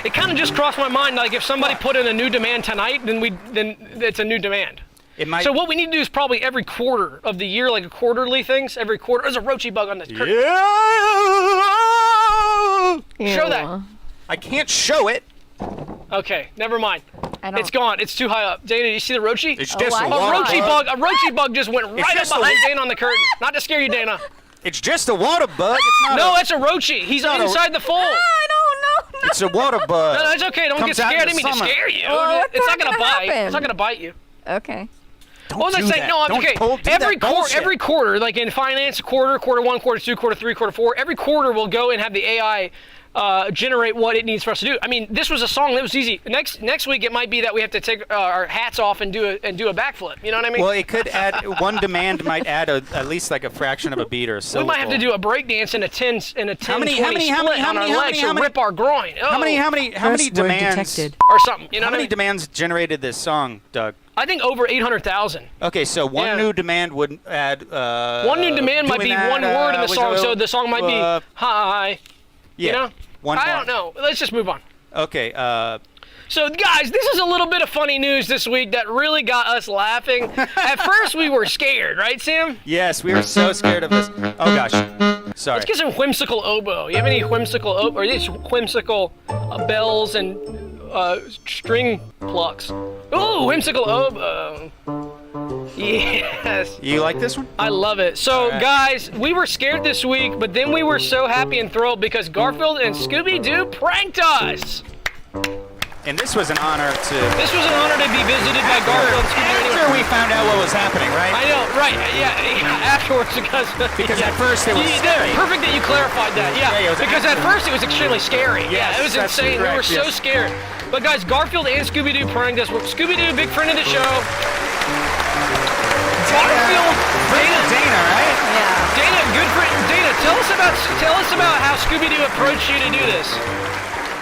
It kind of just crossed my mind. Like if somebody put in a new demand tonight, then it's a new demand. It might. So what we need to do is probably every quarter of the year, like a quarterly things. Every quarter. There's a roachy bug on this curtain. Yeah. Show that. I can't show it. Okay, never mind. I don't. It's gone. It's too high up. Dana, you see the roachy? It's just I a saw A water roachy bug. bug. A roachy bug just went right up just a behind wa- Dana on the curtain. Not to scare you, Dana. It's just a water bug. It's not. No, that's a roachy. He's not a- inside the fold. I don't know. It's a water bug. No, it's okay. Don't Comes get out in scared. I the didn't mean to summer. scare you. Well, what's It's not gonna gonna bite. happen? It's not gonna bite you. Okay. Don't What was I do saying? that. No, I'm Don't okay. do Every that bullshit. every quarter, like in finance, quarter 1, quarter 2, quarter 3, quarter 4, every quarter we'll go and have the AI generate what it needs for us to do. I mean, this was a song that was easy. Next week it might be that we have to take our hats off and do a backflip. You know what I mean? Well, it could add one demand might add at least like a fraction of a beat or a we syllable. might have to do a breakdance in a 10 How many- 20 how many- split how many- on our how legs many- to rip our groin. How many First word demands? detected. or something. You know How what I many mean? demands generated this song, Doug? I think over 800,000. Okay, so one Yeah. new demand would add. One new demand might be doing that, one word in the was song, it- so the song might be hi. Yeah. You know? One I bar. don't know. Let's just move on. Okay. So, guys, this is a little bit of funny news this week that really got us laughing. At first, we were scared, right, Sam? Yes, we were so scared of this. Oh gosh. Sorry. Let's get some whimsical oboe. You have any whimsical oboe? Or these whimsical bells and string plucks? Ooh, whimsical oboe. Yes. You like this one? I love it. So, All right. guys, we were scared this week, but then we were so happy and thrilled because Garfield and Scooby-Doo pranked us. And this was an honor to. This was an honor to be visited by Garfield and Scooby-Doo. After we found out what was happening, right? I know, right? Yeah, afterwards because At first it was scary. Perfect that you clarified that. Yeah, Yeah, it was because at first it was extremely scary. Yes, yeah, it was that's insane. We were correct, so yes. scared. But guys, Garfield and Scooby-Doo pranked us. Scooby-Doo, big friend of the show. Garfield, Dana, right? Yeah. Dana, good friend. Dana, tell us about how Scooby-Doo approached you to do this.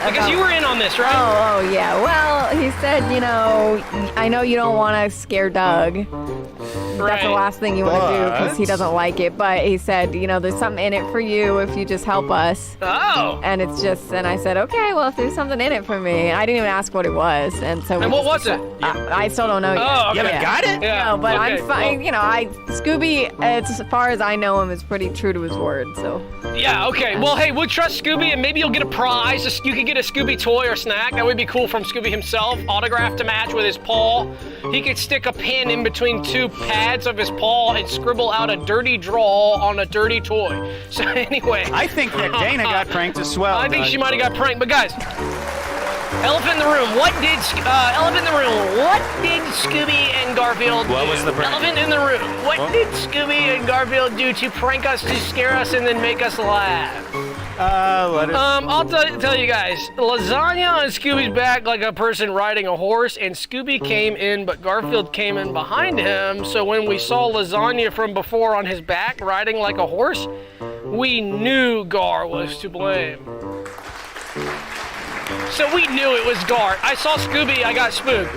Because you were in on this, right? Oh, yeah. Well, he said, you know, I know you don't want to scare Doug. That's the Right. last thing you want to do because he But- doesn't like it. But he said, you know, there's something in it for you if you just help us. Oh. And it's just, and I said, okay, well, if there's something in it for me. I didn't even ask what it was. And so. And we what was just- it? I still don't know yet. Oh, okay. You haven't got it? Yeah. No, but okay, I'm fine. well- You know, Scooby, as far as I know him, is pretty true to his word. So. Yeah, okay. Well, hey, we'll trust Scooby, and maybe you'll get a prize. You could get a Scooby toy or snack. That would be cool from Scooby himself. Autograph to match with his paw. He could stick a pin in between two pads of his paw and scribble out a dirty draw on a dirty toy. So anyway. I think that Dana got pranked as well. I think Doug. she might have got pranked. But guys, elephant in the room. Elephant in the room. What did Scooby and Garfield do? What was the prank? Elephant in the room. What did Scooby and Garfield do to prank us, to scare us, and then make us laugh? Let us. I'll tell you guys. Lasagna on Scooby's back like a person riding a horse, and Scooby came in, but Garfield came in behind him. So when we saw Lasagna from before on his back riding like a horse, we knew Gar was to blame. So we knew it was Gar. I saw Scooby, I got spooked.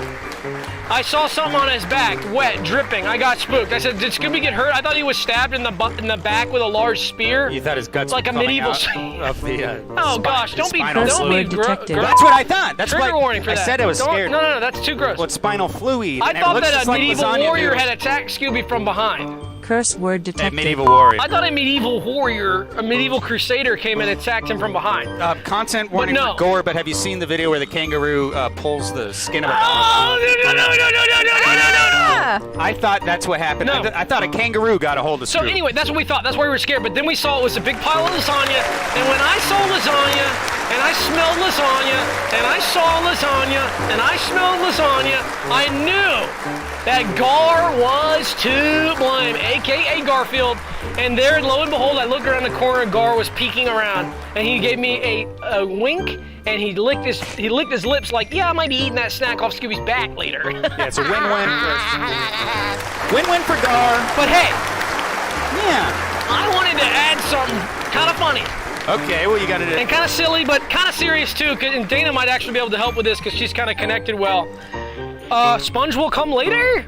I saw something on his back, wet, dripping. I got spooked. I said, did Scooby get hurt? I thought he was stabbed in the back with a large spear. You thought his guts like were a coming medieval out of the. Oh gosh, don't be spinal fluid. gross. detected. That's what I thought. That's Trigger why warning for I that. said I was Don't- scared. No, that's too gross. What spinal fluid? I and it thought looks that just a like medieval lasagna warrior noodles. had attacked Scooby from behind. Curse word detected. medieval warrior. I thought a medieval warrior, a medieval crusader came and attacked him from behind. Content warning no. for gore, but have you seen the video where the kangaroo pulls the skin of a dog? Oh, no. I thought that's what happened. No. I thought a kangaroo got a hold of So Scoob. anyway, that's what we thought. That's why we were scared. But then we saw it was a big pile of lasagna. And when I saw lasagna, and I smelled lasagna, and I saw lasagna, and I smelled lasagna, I knew that Gar was to blame, a.k.a. Garfield. And there, lo and behold, I looked around the corner, and Gar was peeking around. And he gave me a wink, and he licked his lips like, yeah, I might be eating that snack off Scooby's back later. Yeah, it's a win-win. Win-win for Gar. But hey, Yeah. I wanted to add something kind of funny. Okay, well, you got And to... kind of silly, but kind of serious too, and Dana might actually be able to help with this because she's kind of connected well. Sponge will come later?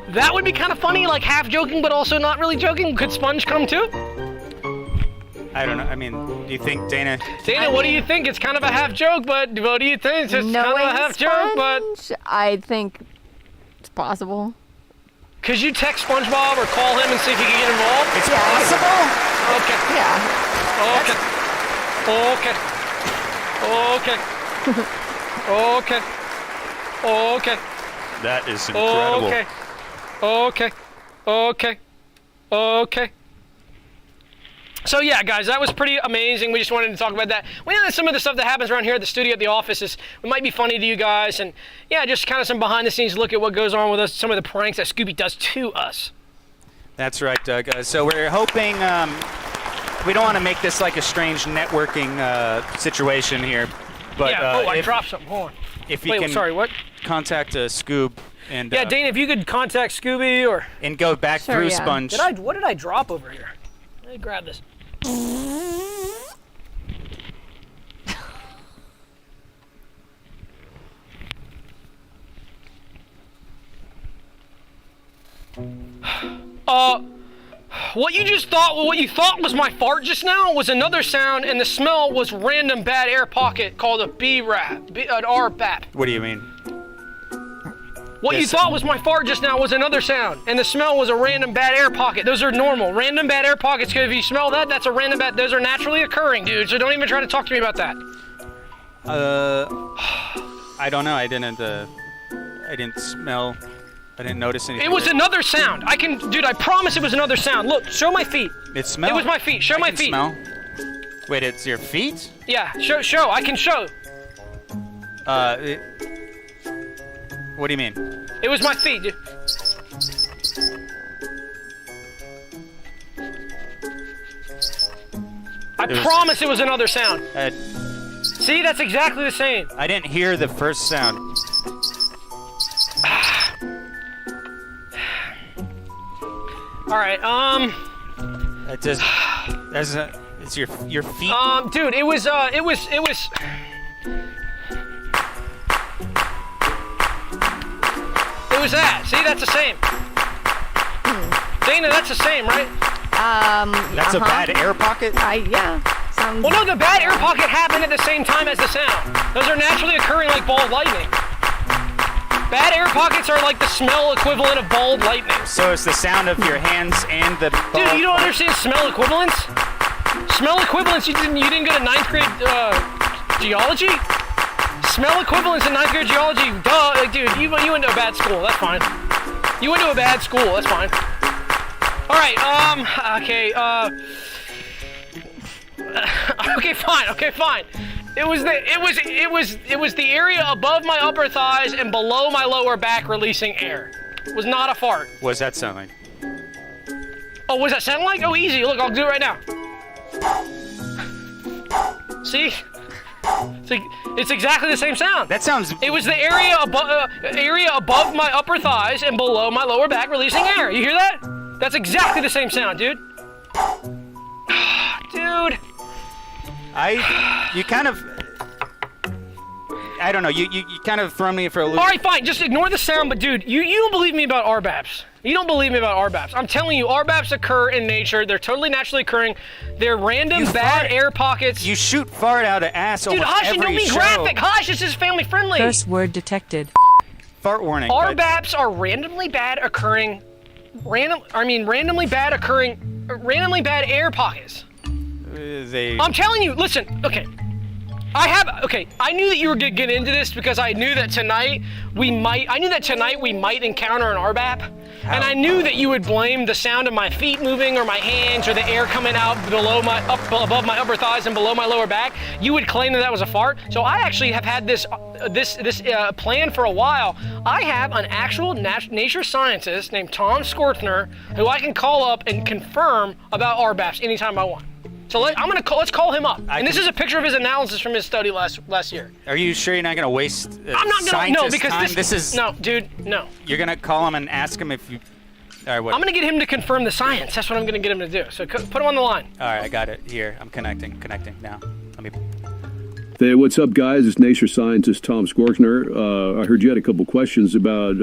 That would be kind of funny, like half joking, but also not really joking. Could Sponge come too? I don't know. I mean, do you think Dana... Dana, what do you think? It's kind of a half joke, but what do you think? It's kind of a half joke, but... I think it's possible. Could you text SpongeBob or call him and see if he can get involved? It's possible? Okay. Yeah. Okay. Okay. That is incredible. Okay. So yeah, guys, that was pretty amazing. We just wanted to talk about that. We know that some of the stuff that happens around here at the studio, at the office, it might be funny to you guys, and yeah, just kind of some behind-the-scenes look at what goes on with us, some of the pranks that Scooby does to us. That's right, Doug. So we're hoping... we don't want to make this like a strange networking situation here, but yeah. I dropped something. Hold on. if you can Sorry, what? contact Scoob and Yeah, Dana, if you could contact Scooby or... and go back Sure, through yeah. Sponge. What did I drop over here? Let me grab this. What you thought was my fart just now was another sound, and the smell was random bad air pocket called a an R-BAP. What do you mean? What you Yes. thought was my fart just now was another sound, and the smell was a random bad air pocket. Those are normal. Random bad air pockets, because if you smell that, that's a random bad... Those are naturally occurring, dude, so don't even try to talk to me about that. I don't know. I didn't smell. I didn't notice anything. It was another sound. Dude, I promise it was another sound. Look, show my feet. It smelled. It was my feet. Show I my can feet. Smell. Wait, it's your feet? Yeah, show. I can show. What do you mean? It was my feet, dude. I promise it was another sound. See, that's exactly the same. I didn't hear the first sound. All right, It just. It's your feet. dude, it was. It was that. See, that's the same. Dana, that's the same, right? That's a bad air pocket. Yeah. Sounds. Well, no, the bad air pocket happened at the same time as the sound. Those are naturally occurring like ball lightning. Bad air pockets are like the smell equivalent of bald lightning. So it's the sound of your hands and the. Dude, you don't understand smell equivalence? Smell equivalence, you didn't go to 9th grade geology? Smell equivalence in 9th grade geology, duh, dude, you went to a bad school, that's fine. You went to a bad school, that's fine. Alright, okay, okay, fine. It was the area above my upper thighs and below my lower back releasing air. It was not a fart. What does that sound like? Oh, what does that sound like? Oh, easy. Look, I'll do it right now. See? It's exactly the same sound. That sounds. It was the area above my upper thighs and below my lower back releasing air. You hear that? That's exactly the same sound, dude. Dude. You kind of. I don't know. You kind of thrown me for a loop. All right, fine. Just ignore the sound. But dude, you don't believe me about R-BAPs. You don't believe me about R-BAPs. I'm telling you, R-BAPs occur in nature. They're totally naturally occurring. They're random bad air pockets. You shoot fart out of ass Dude, almost hush, every and don't be show. graphic. Hush, this is family friendly. Curse word detected. Fart warning. R-BAPs are randomly bad occurring randomly bad air pockets. I'm telling you, listen, okay. I knew that you were gonna get into this because I knew that tonight we might encounter an R-BAP. And I knew that you would blame the sound of my feet moving or my hands or the air coming out above my upper thighs and below my lower back. You would claim that was a fart. So I actually have had this plan for a while. I have an actual nature scientist named Tom Skorthner who I can call up and confirm about R-BAPs anytime I want. So let's call him up. This is a picture of his analysis from his study last year. Are you sure you're not going to waste I'm not gonna, no, because time? No, dude, no. You're going to call him and ask him if you... All right, what? I'm going to get him to confirm the science. That's what I'm going to get him to do. So put him on the line. All right, I got it. Here, I'm connecting now. Let me... Hey, what's up, guys? It's nature scientist Tom Skorthner. I heard you had a couple questions about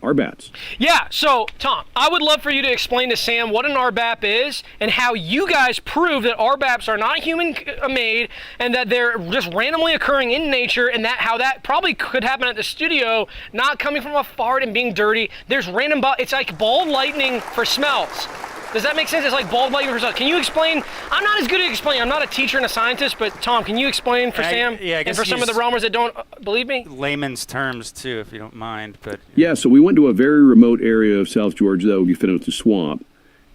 R-BAPs. Yeah, so, Tom, I would love for you to explain to Sam what an R-BAP is and how you guys prove that R-BAPs are not human-made and that they're just randomly occurring in nature and how that probably could happen at the studio, not coming from a fart and being dirty. There's random... It's like bald lightning for smells. Does that make sense? It's like bald lightning for smells. Can you explain? I'm not as good at explaining. I'm not a teacher and a scientist, but Tom, can you explain for Sam? Yeah, I guess and for some of the roamers that don't believe me? Layman's terms, too, if you don't mind. But yeah, so we went to a very remote area of South Georgia that would be fitted with the swamp.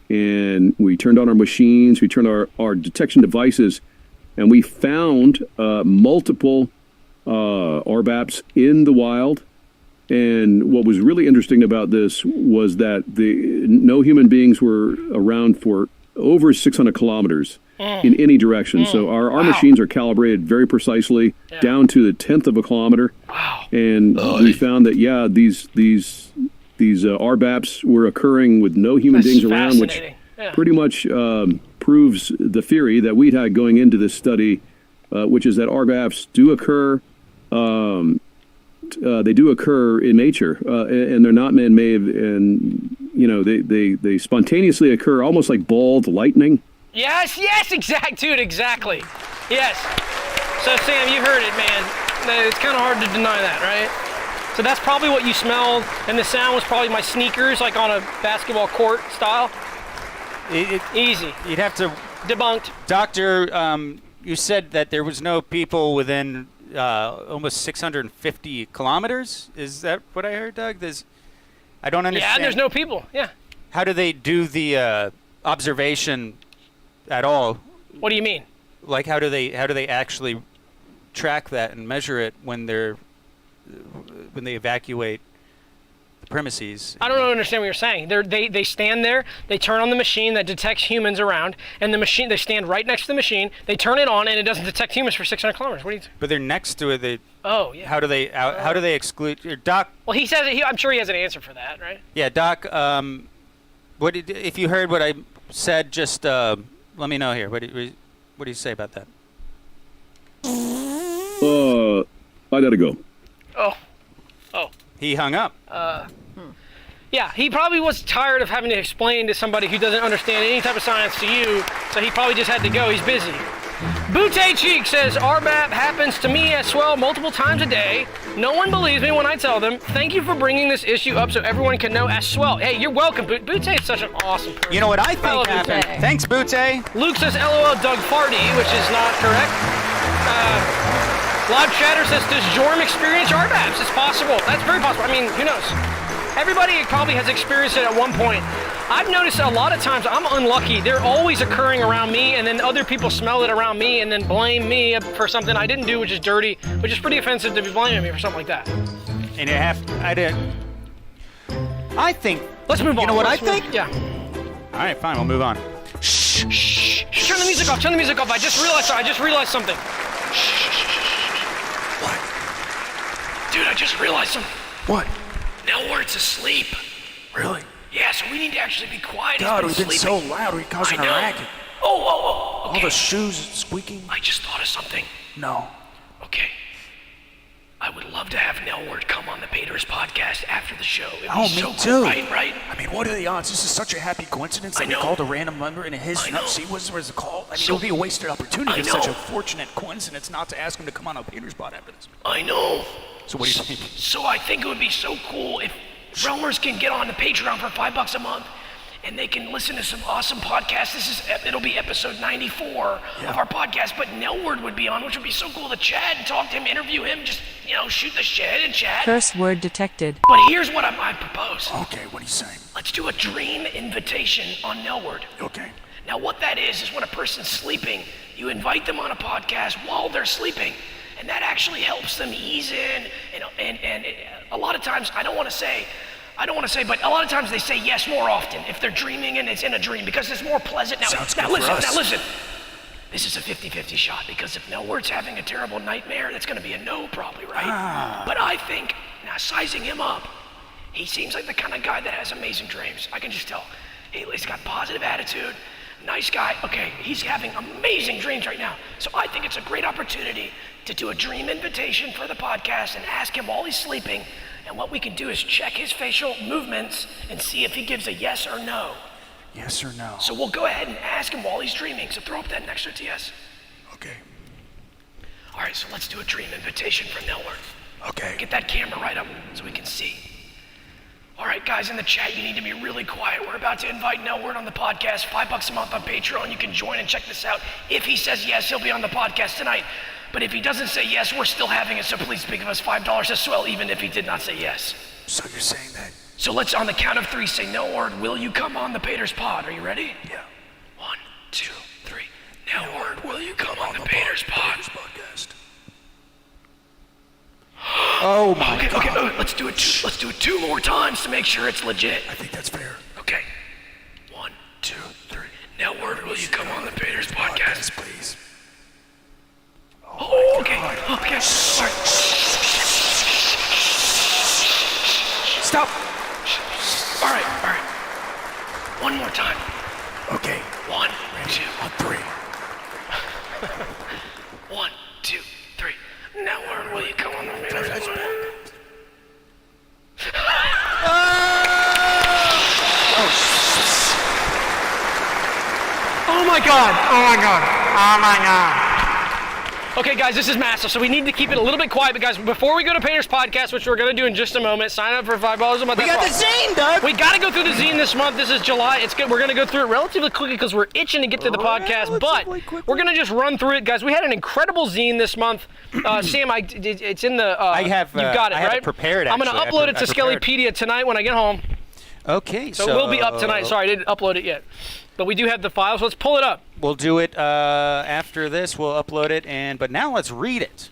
And we turned on our machines, we turned our detection devices, and we found multiple R-BAPs in the wild. And what was really interesting about this was that no human beings were around for over 600 kilometers in any direction. So our machines are calibrated very precisely down to the 10th of a kilometer. Wow. And we found that, these R-BAPs were occurring with no human beings around, which pretty much proves the theory that we'd had going into this study, which is that R-BAPs do occur. They do occur in nature, and they're not man-made, and they spontaneously occur, almost like bald lightning. Yes, exactly. Yes. So Sam, you heard it, man. It's kind of hard to deny that, right? So that's probably what you smelled, and the sound was probably my sneakers, like on a basketball court style. Easy. You'd have to... Debunked. Doctor, you said that there was no people within... almost 650 kilometers. Is that what I heard, Doug? I don't understand. Yeah, there's no people. Yeah. How do they do the observation at all? What do you mean? Like, how do they actually track that and measure it when they evacuate the premises? I don't understand what you're saying. They stand there, they turn on the machine that detects humans around, and they stand right next to the machine, they turn it on, and it doesn't detect humans for 600 kilometers. What do you But they're next to it. Oh, yeah. How do they exclude... Doc... Well, he says I'm sure he has an answer for that, right? Yeah, Doc, if you heard what I said, just let me know here. What do you say about that? I gotta go. Oh. He hung up. Yeah, he probably was tired of having to explain to somebody who doesn't understand any type of science to you, so he probably just had to go. He's busy. Bootay Cheek says, R-BAP happens to me as well multiple times a day. No one believes me when I tell them. Thank you for bringing this issue up so everyone can know as well. Hey, you're welcome, Bootay is such an awesome person. You know what I think happened? Bootay. Thanks, Bootay. Luke says, LOL Doug Farty, which is not correct. Live Chatter says, does Jorm experience R-BAPs? It's possible. That's very possible. I mean, who knows? Everybody probably has experienced it at one point. I've noticed a lot of times I'm unlucky. They're always occurring around me, and then other people smell it around me and then blame me for something I didn't do, which is dirty, which is pretty offensive to be blaming me for something like that. And I think... Let's move on. You know what I think? Yeah. All right, fine. We'll move on. Shh. Turn the music off. Turn the music off. I just realized something. What? Dude, I just realized something. What? Nelward's asleep. Really? Yeah, so we need to actually be quiet. God, we've been so loud. We're causing a racket. Oh. Okay. All the shoes squeaking. I just thought of something. No. Okay. I would love to have Nelward come on the Pater's podcast after the show. It'd be Me so too. cool, right? I mean, what are the odds? This is such a happy coincidence that we know. called a random number and his... I know. See, what was the call? I mean, So- it would be a wasted opportunity. I It's such know. a fortunate coincidence not to ask him to come on a Peter's pod after this. I know. So what do you think? So I think it would be so cool if Realmers can get on the Patreon for $5 a month, and they can listen to some awesome podcasts. It'll be episode 94 of our podcast, but Nelward would be on, which would be so cool to chat and talk to him, interview him, just, shoot the shit and chat. Curse word detected. But here's what I propose. Okay, what are you saying? Let's do a dream invitation on Nelward. Okay. Now what that is when a person's sleeping, you invite them on a podcast while they're sleeping, and that actually helps them ease in, and a lot of times, I don't want to say, but a lot of times they say yes more often if they're dreaming and it's in a dream, because it's more pleasant. Now listen, this is a 50-50 shot, because if Nelward's having a terrible nightmare, that's gonna be a no probably, right? But I think, now sizing him up, he seems like the kind of guy that has amazing dreams. I can just tell. He's got positive attitude, nice guy. Okay, he's having amazing dreams right now. So I think it's a great opportunity to do a dream invitation for the podcast and ask him while he's sleeping. And what we can do is check his facial movements and see if he gives a yes or no. Yes or no? So we'll go ahead and ask him while he's dreaming. So throw up that next to yes. Okay. All right, so let's do a dream invitation for Nelward. Okay. Get that camera right up so we can see. All right, guys in the chat, you need to be really quiet. We're about to invite Nelward on the podcast, $5 a month on Patreon. You can join and check this out. If he says yes, he'll be on the podcast tonight. But if he doesn't say yes, we're still having it, so please give us $5 as well, even if he did not say yes. So you're saying that? So let's, on the count of 3, say, Nelward, will you come on the Paters pod? Are you ready? Yeah. 1, 2, 3. Nelward, will you come on the Paters pod? Podcast. Oh my God. Okay, let's do it 2 more times to make sure it's legit. I think that's fair. Okay. 1, 2, 3. Nelward, will you come on the Paters podcast? Please. Oh, okay. Okay. All right. Stop. All right. One more time. Okay. 1, 2, On 3. 1, 2, 3. Nelward, will you come on the Paters podcast? Oh my God. Okay, guys, this is massive, so we need to keep it a little bit quiet. But guys, before we go to Painter's Podcast, which we're going to do in just a moment, sign up for $5 a month. We got the zine, Doug. We got to go through the zine this month. This is July. It's good. We're going to go through it relatively quickly because we're itching to get to the podcast. But we're going to just run through it, guys. We had an incredible zine this month. Sam, it's in the. I have. You've got it, I have right? it prepared. I'm going to upload it to Skellypedia tonight when I get home. Okay. So it will be up tonight. Sorry, I didn't upload it yet. But we do have the files. Let's pull it up. We'll do it after this. We'll upload it, but now let's read it.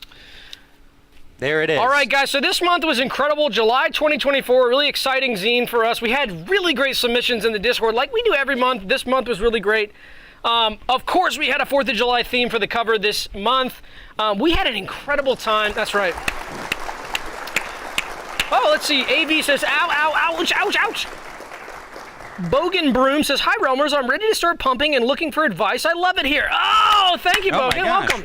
There it is. All right, guys. So this month was incredible. July 2024, really exciting zine for us. We had really great submissions in the Discord, like we do every month. This month was really great. Of course, we had a 4th of July theme for the cover this month. We had an incredible time. That's right. Oh, let's see. AV says, ow, ouch, ouch, ouch. Bogan Broom says, hi, Realmers. I'm ready to start pumping and looking for advice. I love it here. Oh, thank you, Bogan. Welcome.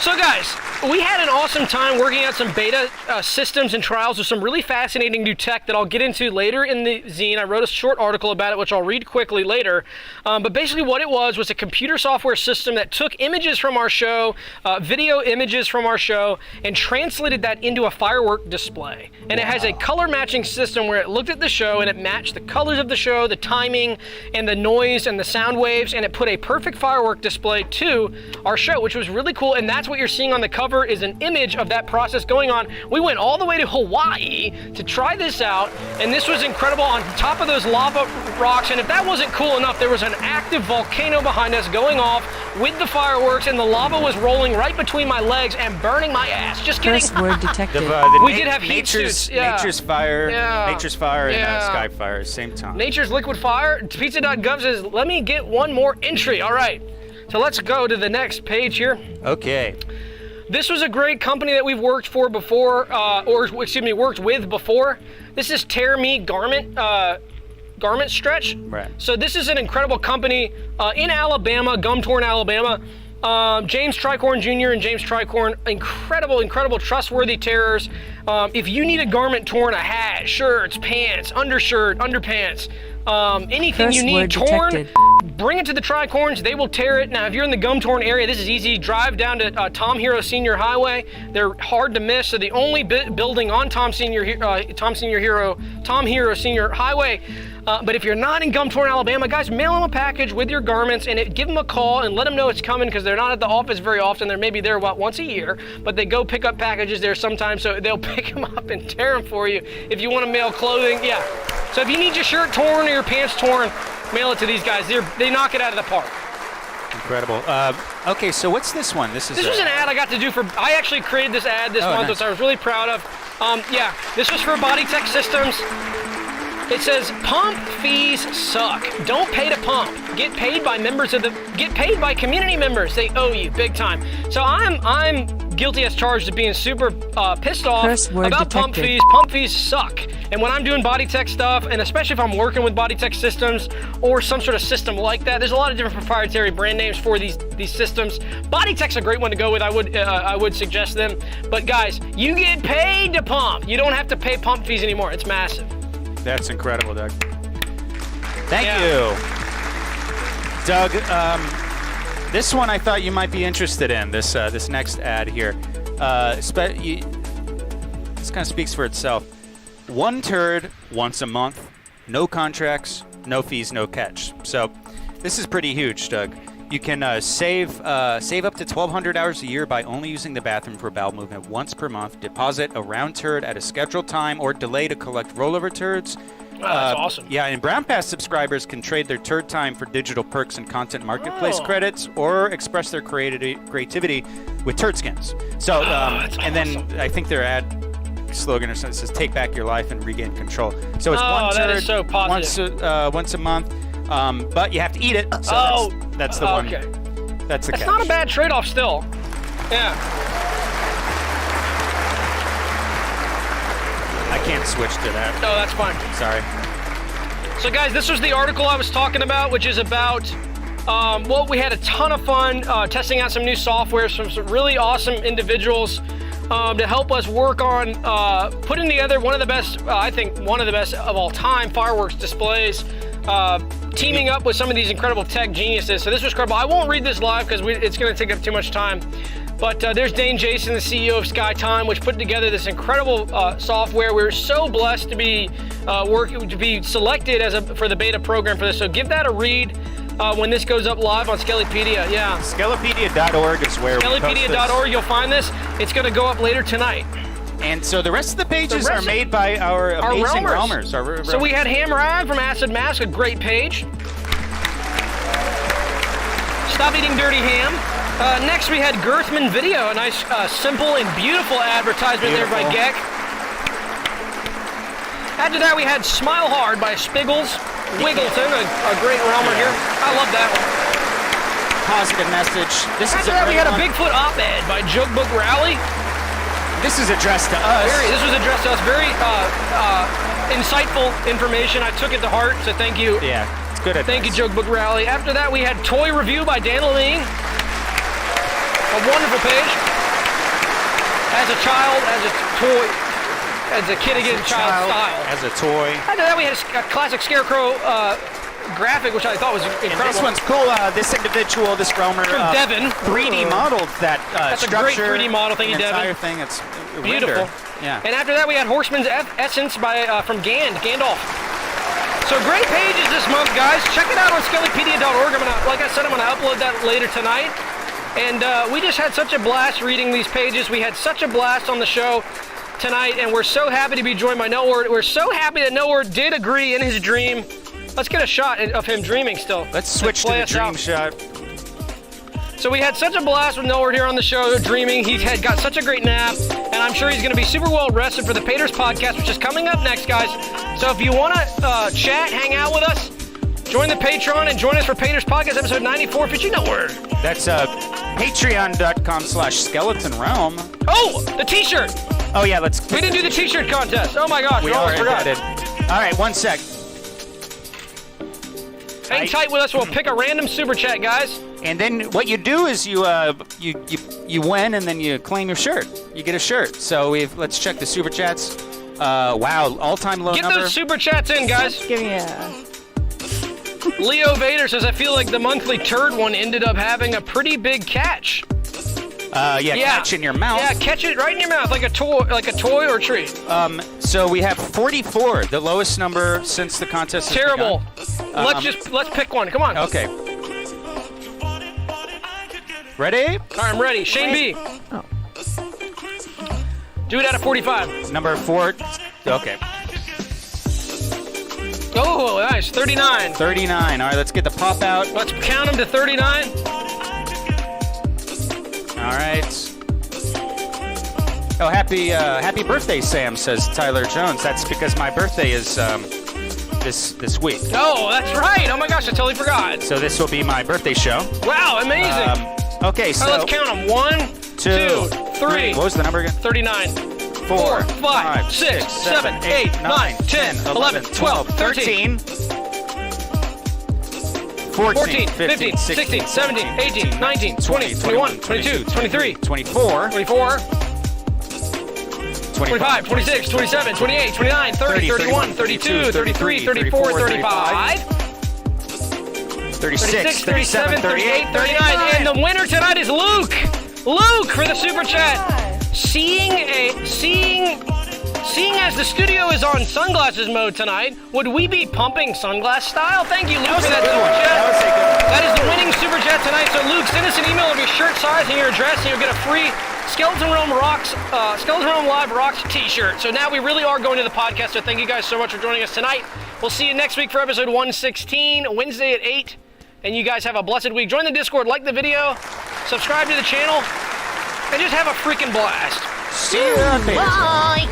So, guys, we had an awesome time working out some beta systems and trials with some really fascinating new tech that I'll get into later in the zine. I wrote a short article about it, which I'll read quickly later. But basically what it was a computer software system that took images from our show, video images from our show, and translated that into a firework display. And it has a color matching system where it looked at the show and it matched the colors of the show, the timing, and the noise and the sound waves, and it put a perfect firework display to our show, which was really cool. And that's what you're seeing on the cover is an image of that process going on. We went all the way to Hawaii to try this out, and this was incredible on top of those lava rocks. And if that wasn't cool enough, there was an active volcano behind us going off with the fireworks, and the lava was rolling right between my legs and burning my ass. Just kidding. Curse word detected. We did have heat suits. Yeah. Nature's fire, Yeah. and sky fire, same time. Nature's liquid fire. Pizza.gov says, let me get one more entry. All right. So let's go to the next page here. Okay. This was a great company that we've worked for before, worked with before. This is Tear Me Garment Stretch. Right. So this is an incredible company in Alabama, Gumtorn, Alabama. James Tricorn Jr. and James Tricorn, incredible, trustworthy tearers. If you need a garment torn, a hat, shirts, pants, undershirt, underpants, anything Curse you need word torn, detected. bring it to the tricorns. They will tear it. Now, if you're in the gum-torn area, this is easy. Drive down to Tom Hero Senior Highway. They're hard to miss. So the only building on Tom Hero Senior Highway. But if you're not in gum-torn Alabama, guys, mail them a package with your garments and give them a call and let them know it's coming, because they're not at the office very often. They're maybe there about once a year, but they go pick up packages there sometimes, so they'll pick them up and tear them for you if you want to mail clothing. Yeah. So if you need your shirt torn or your pants torn, mail it to these guys. They knock it out of the park. Incredible. Okay, so what's this one? This was an ad I got to do for. I actually created this ad this month, nice. which I was really proud of. Yeah, this was for Body Tech Systems. It says pump fees suck. Don't pay to pump. Get paid by community members. They owe you big time. So I'm guilty as charged of being super pissed off about pump fees. Pump fees suck. And when I'm doing body tech stuff, and especially if I'm working with body tech systems or some sort of system like that, there's a lot of different proprietary brand names for these systems. Body tech's a great one to go with. I would suggest them. But guys, you get paid to pump. You don't have to pay pump fees anymore. It's massive. That's incredible, Doug. Thank you. Doug, this one I thought you might be interested in, this next ad here. This kind of speaks for itself. 1 turd once a month, no contracts, no fees, no catch. So this is pretty huge, Doug. You can save up to 1,200 hours a year by only using the bathroom for bowel movement once per month. Deposit a round turd at a scheduled time or delay to collect rollover turds. Wow, that's awesome. Yeah, and Brown Pass subscribers can trade their turd time for digital perks and content marketplace credits, or express their creativity with turd skins. So, and then I think their ad slogan or something says "Take back your life and regain control." So it's 1 turd that is so positive. once a month. But you have to eat it. So that's the one. Okay. That's the catch. That's not a bad trade-off still. Yeah. I can't switch to that. No, that's fine. Sorry. So guys, this was the article I was talking about, which is about, we had a ton of fun testing out some new software from some really awesome individuals to help us work on putting together one of the best, I think one of the best of all time fireworks displays. Teaming up with some of these incredible tech geniuses. So this was incredible. I won't read this live because it's going to take up too much time. But there's Dane Jason, the CEO of SkyTime, which put together this incredible software. We were so blessed to be selected for the beta program for this. So give that a read when this goes up live on Skellypedia. Yeah. Skellypedia.org is where Skellypedia.org, you'll find this. It's going to go up later tonight. And so the rest of the pages are made by our amazing realmers. So we had Hamrad from Acid Mask, a great page. Stop Eating Dirty Ham. Next we had Girthman Video, a nice, simple and beautiful advertisement there by Geck. After that we had Smile Hard by Spiggles Wiggleton, a great realmer here. I love that one. Positive message. After that we had a Bigfoot op-ed by Jugbook Rally. This is addressed to us. This was addressed to us. Very insightful information. I took it to heart, so thank you. Yeah, it's good. Thank you, Jokebook Rally. After that, we had Toy Review by Dan Levine. A wonderful page. As a child, as a toy, as a kid again, child style. As a toy. After that, we had a classic Scarecrow graphic, which I thought was incredible. And this one's cool. This individual, this realmer, Devin, 3D modeled that That's a great 3D model. Thank you, Devin. Entire thing. It's beautiful. Yeah. And after that, we had Horseman's Essence from Gandalf. So great pages this month, guys. Check it out on Skellypedia.org. Like I said, I'm gonna upload that later tonight. And we just had such a blast reading these pages. We had such a blast on the show tonight, and we're so happy to be joined by Nelward. We're so happy that Nelward did agree in his dream. Let's get a shot of him dreaming still. Let's switch to the dream shot. So we had such a blast with Nelward here on the show, dreaming. He had got such a great nap, and I'm sure he's going to be super well rested for the Paters podcast, which is coming up next, guys. So if you want to chat, hang out with us, join the Patreon and join us for Paters podcast episode 94. Featuring Nelward. That's patreon.com/skeletonrealm. Oh, the T-shirt. Oh yeah, we didn't do the T-shirt contest. Oh my gosh, we almost forgot. All right, 1 sec. Hang tight with us. We'll pick a random super chat, guys. And then what you do is you win, and then you claim your shirt. You get a shirt. So let's check the super chats. Wow, all-time low number. Get those super chats in, guys. Give me a... Leo Vader says, I feel like the monthly turd one ended up having a pretty big catch. Catch in your mouth. Yeah, catch it right in your mouth like a toy or treat. So we have 44, the lowest number since the contest has Terrible. begun. Let's pick one. Come on. Okay. Ready? All right, I'm ready. Shane B. Oh. Do it out of 45. Number 4. Okay. Oh, nice. 39. 39. All right, let's get the pop out. Let's count them to 39. All right. Oh, happy birthday, Sam, says Tyler Jones. That's because my birthday is this week. Oh, that's right. Oh my gosh, I totally forgot. So this will be my birthday show. Wow, amazing. Okay, so All right, let's count them. 1, 2, 3. What was the number again? 39. 4, 5, 6, 7, 8, 9, 10, 11, 12, 13. 14, 15, 16, 17, 18, 19, 20, 21, 22, 23, 24, 24, 25, 26, 27, 28, 29, 30, 31, 32, 33, 34, 35, 36, 37, 38, 39, and the winner tonight is Luke! Luke for the Super Chat! Seeing as the studio is on sunglasses mode tonight, would we be pumping sunglass style? Thank you, Luke, for that Super Chat. That is the winning Super Chat tonight. So, Luke, send us an email of your shirt size and your address, and you'll get a free Skeleton Realm Live Rocks t-shirt. So now we really are going to the podcast, so thank you guys so much for joining us tonight. We'll see you next week for episode 116, Wednesday at 8. And you guys have a blessed week. Join the Discord, like the video, subscribe to the channel, and just have a freaking blast. See you out there. Bye.